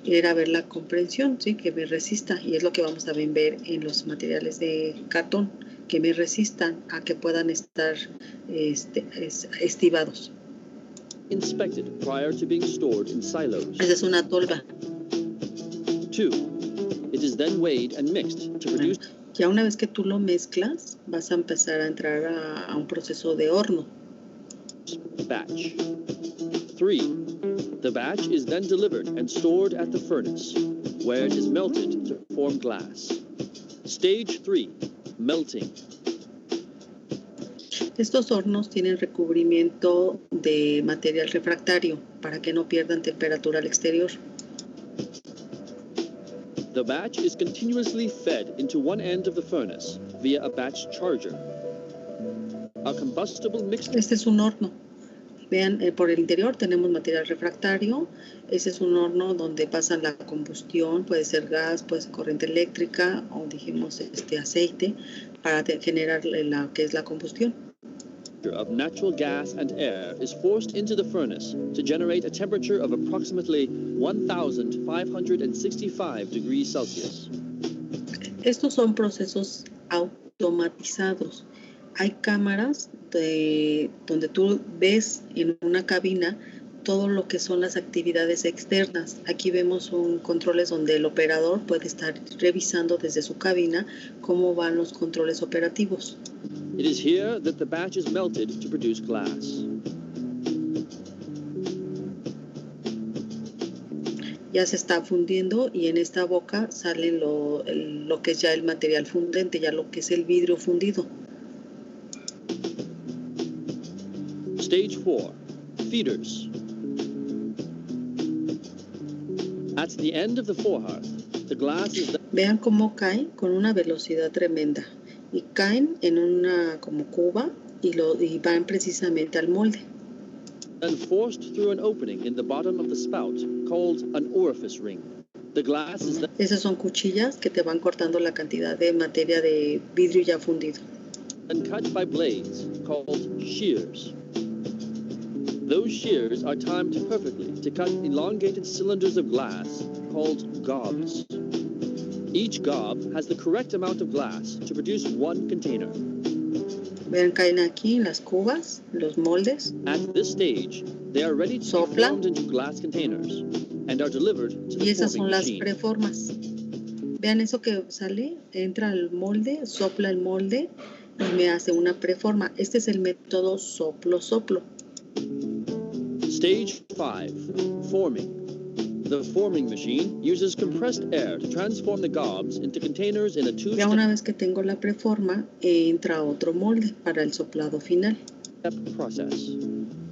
Speaker 1: era ver la comprensión, ¿sí? Que me resista, y es lo que vamos a ver en los materiales de cartón, que me resistan a que puedan estar estibados.
Speaker 7: Inspected prior to being stored in silos.
Speaker 1: Esa es una tolva.
Speaker 7: 2. It is then weighed and mixed to produce...
Speaker 1: Ya una vez que tú lo mezclas, vas a empezar a entrar a un proceso de horno.
Speaker 7: batch. 3. The batch is then delivered and stored at the furnace, where it is melted to form glass. Stage 3. Melting.
Speaker 1: Estos hornos tienen recubrimiento de material refractario para que no pierdan temperatura al exterior.
Speaker 7: The batch is continuously fed into one end of the furnace via a batch charger. A combustible mixture.
Speaker 1: Este es un horno. Vean, por el interior tenemos material refractario. Ese es un horno donde pasa la combustión, puede ser gas, puede ser corriente eléctrica o dijimos aceite para generar la que es la combustión.
Speaker 7: Of natural gas and air is forced into the furnace to generate a temperature of approximately 1,565 degrees Celsius.
Speaker 1: Estos son procesos automatizados. Hay cámaras donde tú ves en una cabina todo lo que son las actividades externas. Aquí vemos controles donde el operador puede estar revisando desde su cabina cómo van los controles operativos.
Speaker 7: It is here that the batch is melted to produce glass.
Speaker 1: Ya se está fundiendo y en esta boca sale lo que es ya el material fundente, ya lo que es el vidrio fundido.
Speaker 7: Stage 4. Feeders. At the end of the forehearth, the glass is...
Speaker 1: Vean cómo cae con una velocidad tremenda. Y caen en una como cuba y van precisamente al molde.
Speaker 7: Then forced through an opening in the bottom of the spout called an orifice ring. The glass is then...
Speaker 1: Esas son cuchillas que te van cortando la cantidad de materia de vidrio ya fundido.
Speaker 7: And cut by blades called shears. Those shears are timed perfectly to cut elongated cylinders of glass called gobs. Each gob has the correct amount of glass to produce one container.
Speaker 1: Vean, caen aquí en las cubas, los moldes.
Speaker 7: At this stage, they are ready to be formed into glass containers and are delivered to the
Speaker 1: Y esas
Speaker 7: forming
Speaker 1: son las
Speaker 7: machine.
Speaker 1: preformas. Vean eso que sale, entra al molde, sopla el molde y me hace una preforma. Este es el método soplo-soplo.
Speaker 7: Stage 5. Forming. The forming machine uses compressed air to transform the gobs into containers in a
Speaker 1: Ya
Speaker 7: two-step
Speaker 1: una vez que tengo la preforma, entra otro molde para el soplado final.
Speaker 7: process.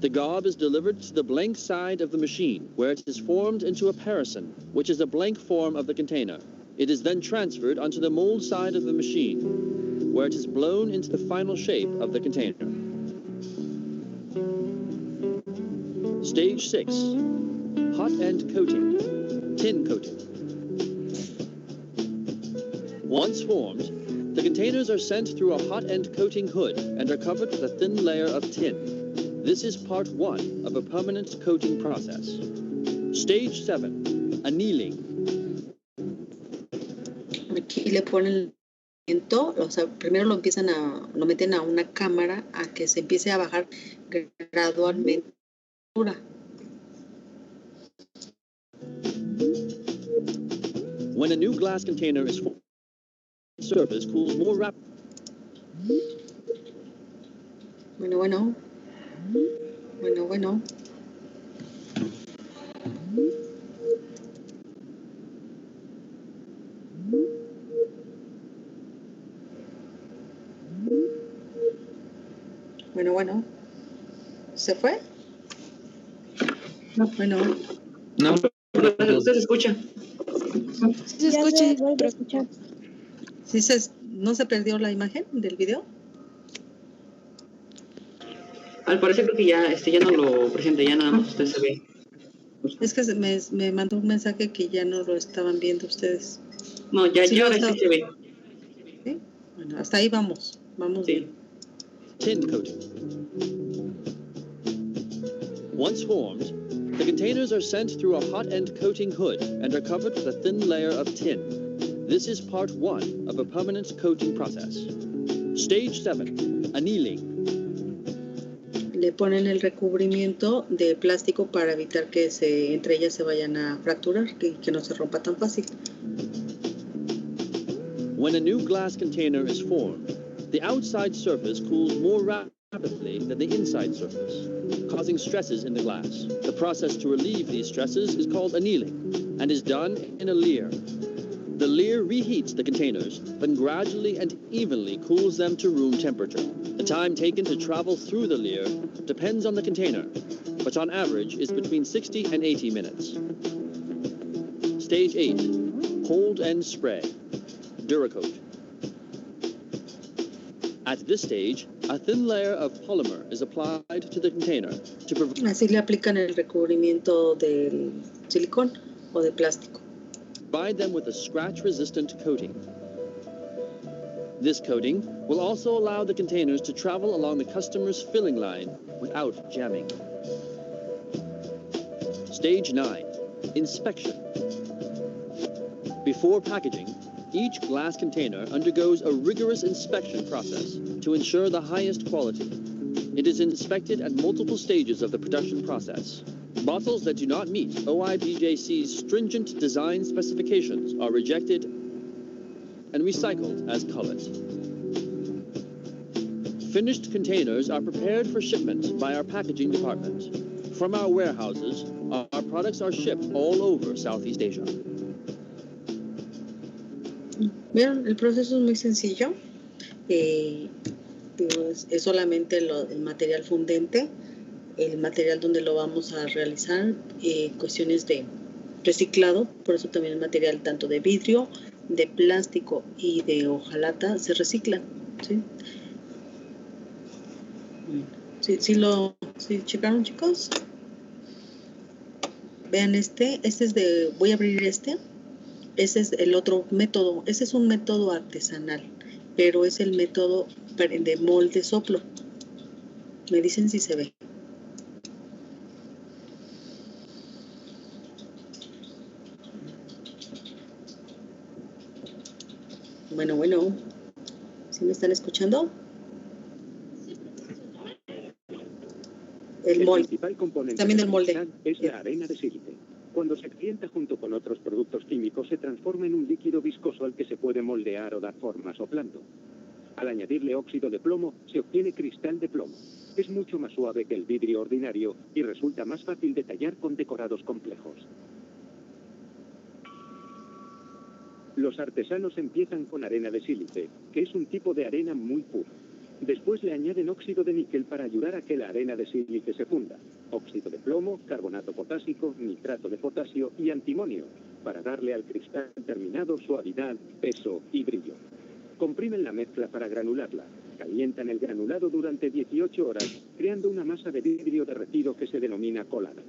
Speaker 7: The gob is delivered to the blank side of the machine, where it is formed into a parison, which is a blank form of the container. It is then transferred onto the mold side of the machine, where it is blown into the final shape of the container. Stage 6. Hot end coating. Tin coating. Once formed, the containers are sent through a hot end coating hood and are covered with a thin layer of tin. This is part 1 of a permanent coating process. Stage 7. Annealing.
Speaker 1: Aquí le ponen el o sea, primero lo meten a una cámara a que se empiece a bajar gradualmente.
Speaker 7: When a new glass container is formed, the surface cools more rapidly.
Speaker 1: Bueno. Bueno. ¿Se fue?
Speaker 3: No.
Speaker 1: Bueno.
Speaker 3: No, pero usted se escucha.
Speaker 4: Se escucha, vuelve a escuchar.
Speaker 1: ¿Sí no se perdió la imagen del video?
Speaker 3: Al parecer creo que ya no lo presenta, ya nada más usted se ve.
Speaker 1: Es que me mandó un mensaje que ya no lo estaban viendo ustedes.
Speaker 3: No, ya
Speaker 1: Sí,
Speaker 3: ahora
Speaker 1: está-
Speaker 3: sí se ve.
Speaker 1: ¿Sí? Bueno, hasta ahí vamos. Vamos
Speaker 3: Sí.
Speaker 1: bien.
Speaker 7: Tin coating. Once formed, the containers are sent through a hot end coating hood and are covered with a thin layer of tin. This is part 1 of a permanent coating process. Stage 7. Annealing.
Speaker 1: Le ponen el recubrimiento de plástico para evitar que entre ellas se vayan a fracturar, que no se rompa tan fácil.
Speaker 7: When a new glass container is formed, the outside surface cools more rapidly rapidly than the inside surface, causing stresses in the glass. The process to relieve these stresses is called annealing and is done in a leer. The leer reheats the containers, then gradually and evenly cools them to room temperature. The time taken to travel through the leer depends on the container, but on average is between 60 and 80 minutes. Stage 8, hold and spray, Duracoat. At this stage, a thin layer of polymer is applied to the container to provide.
Speaker 1: Así le aplican el recubrimiento del silicón o de plástico.
Speaker 7: Provide them with a scratch-resistant coating. This coating will also allow the containers to travel along the customer's filling line without jamming. Stage 9, inspection. Before packaging, each glass container undergoes a rigorous inspection process to ensure the highest quality. It is inspected at multiple stages of the production process. Bottles that do not meet OIBJC's stringent design specifications are rejected and recycled as cullet. Finished containers are prepared for shipment by our packaging department. From our warehouses, our products are shipped all over Southeast Asia.
Speaker 1: Bien, el proceso es muy sencillo. Es solamente el material fundente, el material donde lo vamos a realizar, cuestiones de reciclado, por eso también el material tanto de vidrio, de plástico y de hojalata se reciclan, ¿sí? ¿Sí checaron, chicos? Vean este es de, voy a abrir este. Ese es el otro método. Ese es un método artesanal, pero es el método de molde soplo. Me dicen si se ve. Bueno. ¿Sí me están escuchando? El molde.
Speaker 2: Principal componente
Speaker 1: También el molde.
Speaker 2: Es la arena de sílice. Cuando se calienta junto con otros productos químicos, se transforma en un líquido viscoso al que se puede moldear o dar forma soplando. Al añadirle óxido de plomo, se obtiene cristal de plomo. Es mucho más suave que el vidrio ordinario y resulta más fácil de tallar con decorados complejos. Los artesanos empiezan con arena de sílice, que es un tipo de arena muy pura. Después le añaden óxido de níquel para ayudar a que la arena de sílice se funda, óxido de plomo, carbonato potásico, nitrato de potasio y antimonio, para darle al cristal terminado suavidad, peso y brillo. Comprimen la mezcla para granularla, calientan el granulado durante 18 horas, creando una masa de vidrio derretido que se denomina colada.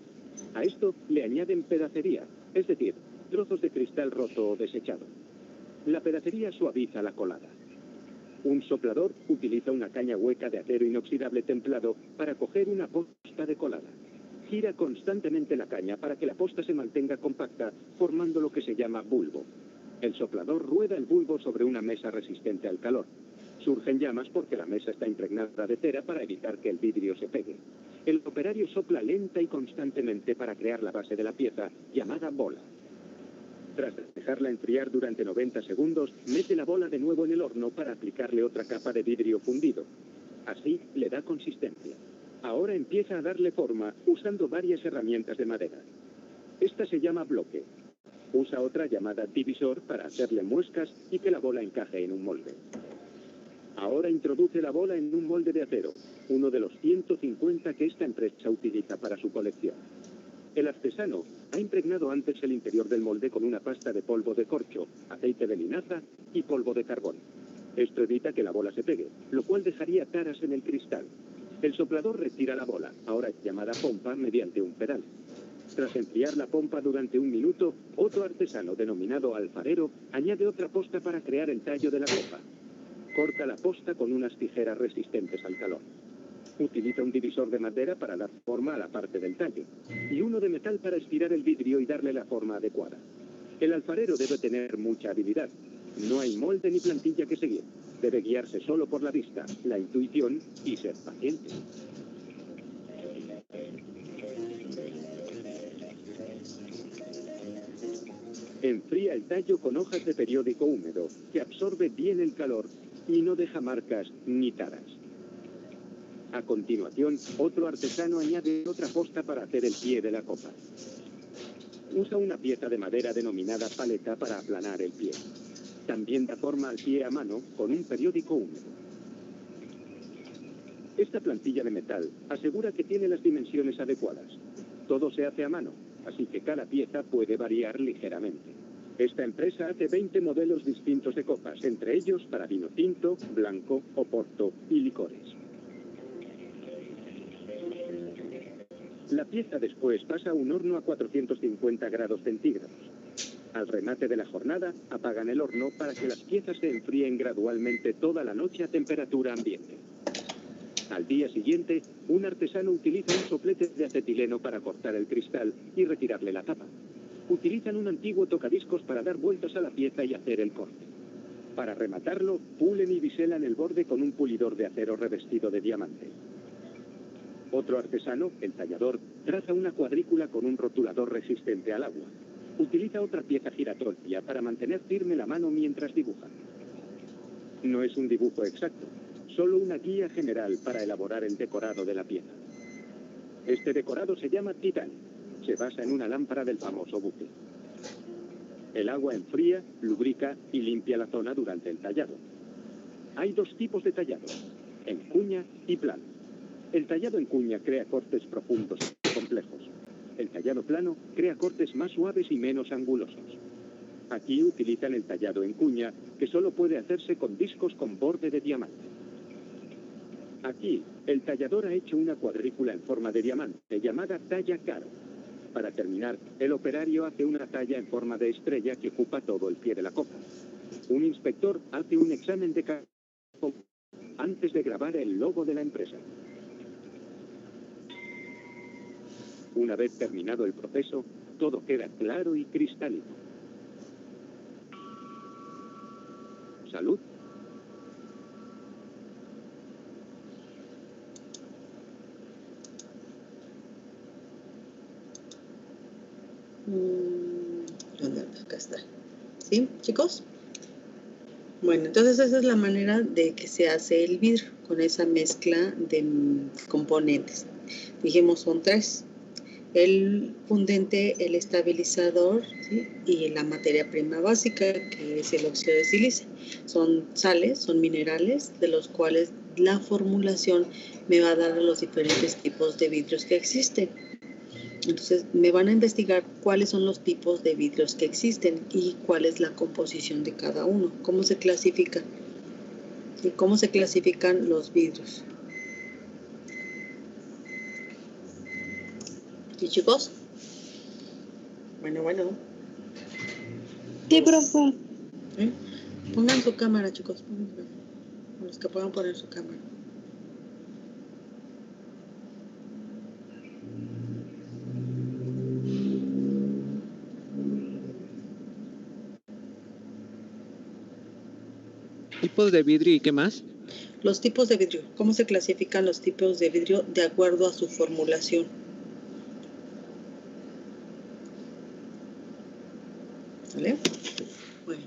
Speaker 2: A esto le añaden pedacería, es decir, trozos de cristal roto o desechado. La pedacería suaviza la colada. Un soplador utiliza una caña hueca de acero inoxidable templado para coger una posta de colada. Gira constantemente la caña para que la posta se mantenga compacta, formando lo que se llama bulbo. El soplador rueda el bulbo sobre una mesa resistente al calor. Surgen llamas porque la mesa está impregnada de cera para evitar que el vidrio se pegue. El operario sopla lenta y constantemente para crear la base de la pieza, llamada bola. Tras dejarla enfriar durante 90 segundos, mete la bola de nuevo en el horno para aplicarle otra capa de vidrio fundido. Así le da consistencia. Ahora empieza a darle forma usando varias herramientas de madera. Esta se llama bloque. Usa otra llamada divisor para hacerle muescas y que la bola encaje en un molde. Ahora introduce la bola en un molde de acero, uno de los 150 que esta empresa utiliza para su colección. El artesano ha impregnado antes el interior del molde con una pasta de polvo de corcho, aceite de linaza y polvo de carbón. Esto evita que la bola se pegue, lo cual dejaría taras en el cristal. El soplador retira la bola, ahora llamada pompa, mediante un pedal. Tras enfriar la pompa durante 1 minuto, otro artesano denominado alfarero añade otra posta para crear el tallo de la copa. Corta la posta con unas tijeras resistentes al calor. Utiliza un divisor de madera para dar forma a la parte del tallo y uno de metal para estirar el vidrio y darle la forma adecuada. El alfarero debe tener mucha habilidad. No hay molde ni plantilla que seguir. Debe guiarse solo por la vista, la intuición y ser paciente. Enfría el tallo con hojas de periódico húmedo, que absorbe bien el calor y no deja marcas ni taras. A continuación, otro artesano añade otra posta para hacer el pie de la copa. Usa una pieza de madera denominada paleta para aplanar el pie. También da forma al pie a mano con un periódico húmedo. Esta plantilla de metal asegura que tiene las dimensiones adecuadas. Todo se hace a mano, así que cada pieza puede variar ligeramente. Esta empresa hace 20 modelos distintos de copas, entre ellos para vino tinto, blanco, oporto y licores. La pieza después pasa a un horno a 450 grados centígrados. Al remate de la jornada, apagan el horno para que las piezas se enfríen gradualmente toda la noche a temperatura ambiente. Al día siguiente, un artesano utiliza un soplete de acetileno para cortar el cristal y retirarle la tapa. Utilizan un antiguo tocadiscos para dar vueltas a la pieza y hacer el corte. Para rematarlo, pulen y biselan el borde con un pulidor de acero revestido de diamante. Otro artesano, el tallador, traza una cuadrícula con un rotulador resistente al agua. Utiliza otra pieza giratoria para mantener firme la mano mientras dibuja. No es un dibujo exacto, solo una guía general para elaborar el decorado de la pieza. Este decorado se llama Titanic. Se basa en una lámpara del famoso buque. El agua enfría, lubrica y limpia la zona durante el tallado. Hay dos tipos de tallado, en cuña y plano. El tallado en cuña crea cortes profundos y complejos. El tallado plano crea cortes más suaves y menos angulosos. Aquí utilizan el tallado en cuña, que solo puede hacerse con discos con borde de diamante. Aquí, el tallador ha hecho una cuadrícula en forma de diamante llamada talla caro. Para terminar, el operario hace una talla en forma de estrella que ocupa todo el pie de la copa. Un inspector hace un examen de calidad antes de grabar el logo de la empresa. Una vez terminado el proceso, todo queda claro y cristalino. Salud.
Speaker 1: Acá está. ¿Sí, chicos? Bueno, entonces esa es la manera de que se hace el vidrio, con esa mezcla de componentes. Dijimos son tres: el fundente, el estabilizador, ¿sí? Y la materia prima básica, que es el óxido de silicio. Son sales, son minerales, de los cuales la formulación me va a dar los diferentes tipos de vidrios que existen. Entonces me van a investigar cuáles son los tipos de vidrios que existen y cuál es la composición de cada uno, cómo se clasifican y cómo se clasifican los vidrios. ¿Sí, chicos? Bueno.
Speaker 4: Sí, profe.
Speaker 1: Pongan su cámara, chicos. Los que puedan poner su cámara.
Speaker 5: ¿Tipos de vidrio y qué más?
Speaker 1: Los tipos de vidrio. ¿Cómo se clasifican los tipos de vidrio de acuerdo a su formulación? ¿Vale? Bueno.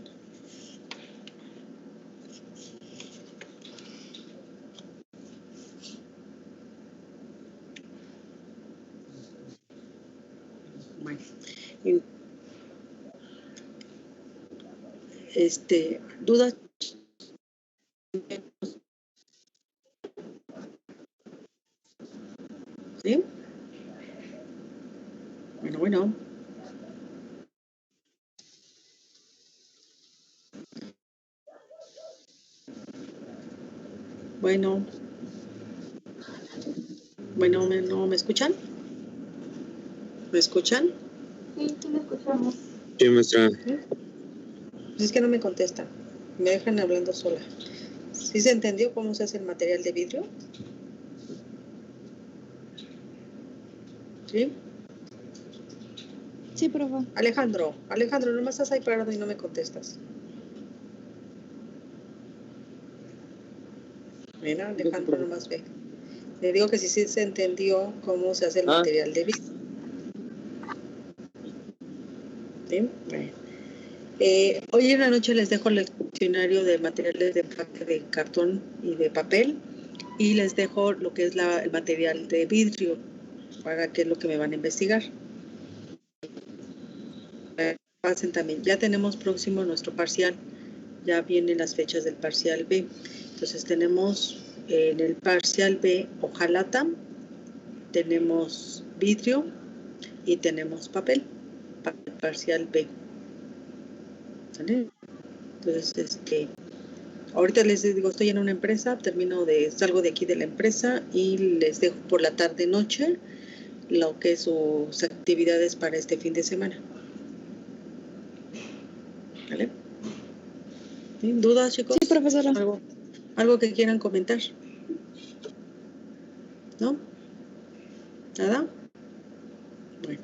Speaker 1: ¿Dudas? ¿Sí? Bueno. Bueno, ¿me escuchan? ¿Me escuchan?
Speaker 4: Sí, lo escuchamos.
Speaker 5: Sí, maestra.
Speaker 1: Pues es que no me contestan. Me dejan hablando sola. ¿Sí se entendió cómo se hace el material de vidrio? ¿Sí?
Speaker 4: Sí, profe.
Speaker 1: Alejandro, nomás estás ahí parado y no me contestas. Mira, Alejandro nomás ve. Le digo que sí se entendió cómo se hace el material de vidrio. ¿Sí? Bueno. Hoy en la noche les dejo el leccionario de materiales de empaque de cartón y de papel. Y les dejo lo que es el material de vidrio, para que es lo que me van a investigar. Pasen también. Ya tenemos próximo nuestro parcial. Ya vienen las fechas del parcial B. Entonces tenemos en el parcial B hojalata, tenemos vidrio y tenemos papel para el parcial B. ¿Sale? Entonces, ahorita les digo, estoy en una empresa, salgo de aquí de la empresa y les dejo por la tarde-noche lo que es sus actividades para este fin de semana. ¿Vale? ¿Sí? ¿Dudas, chicos?
Speaker 4: Sí, profesora.
Speaker 1: ¿Algo que quieran comentar? ¿No? ¿Nada? Bueno.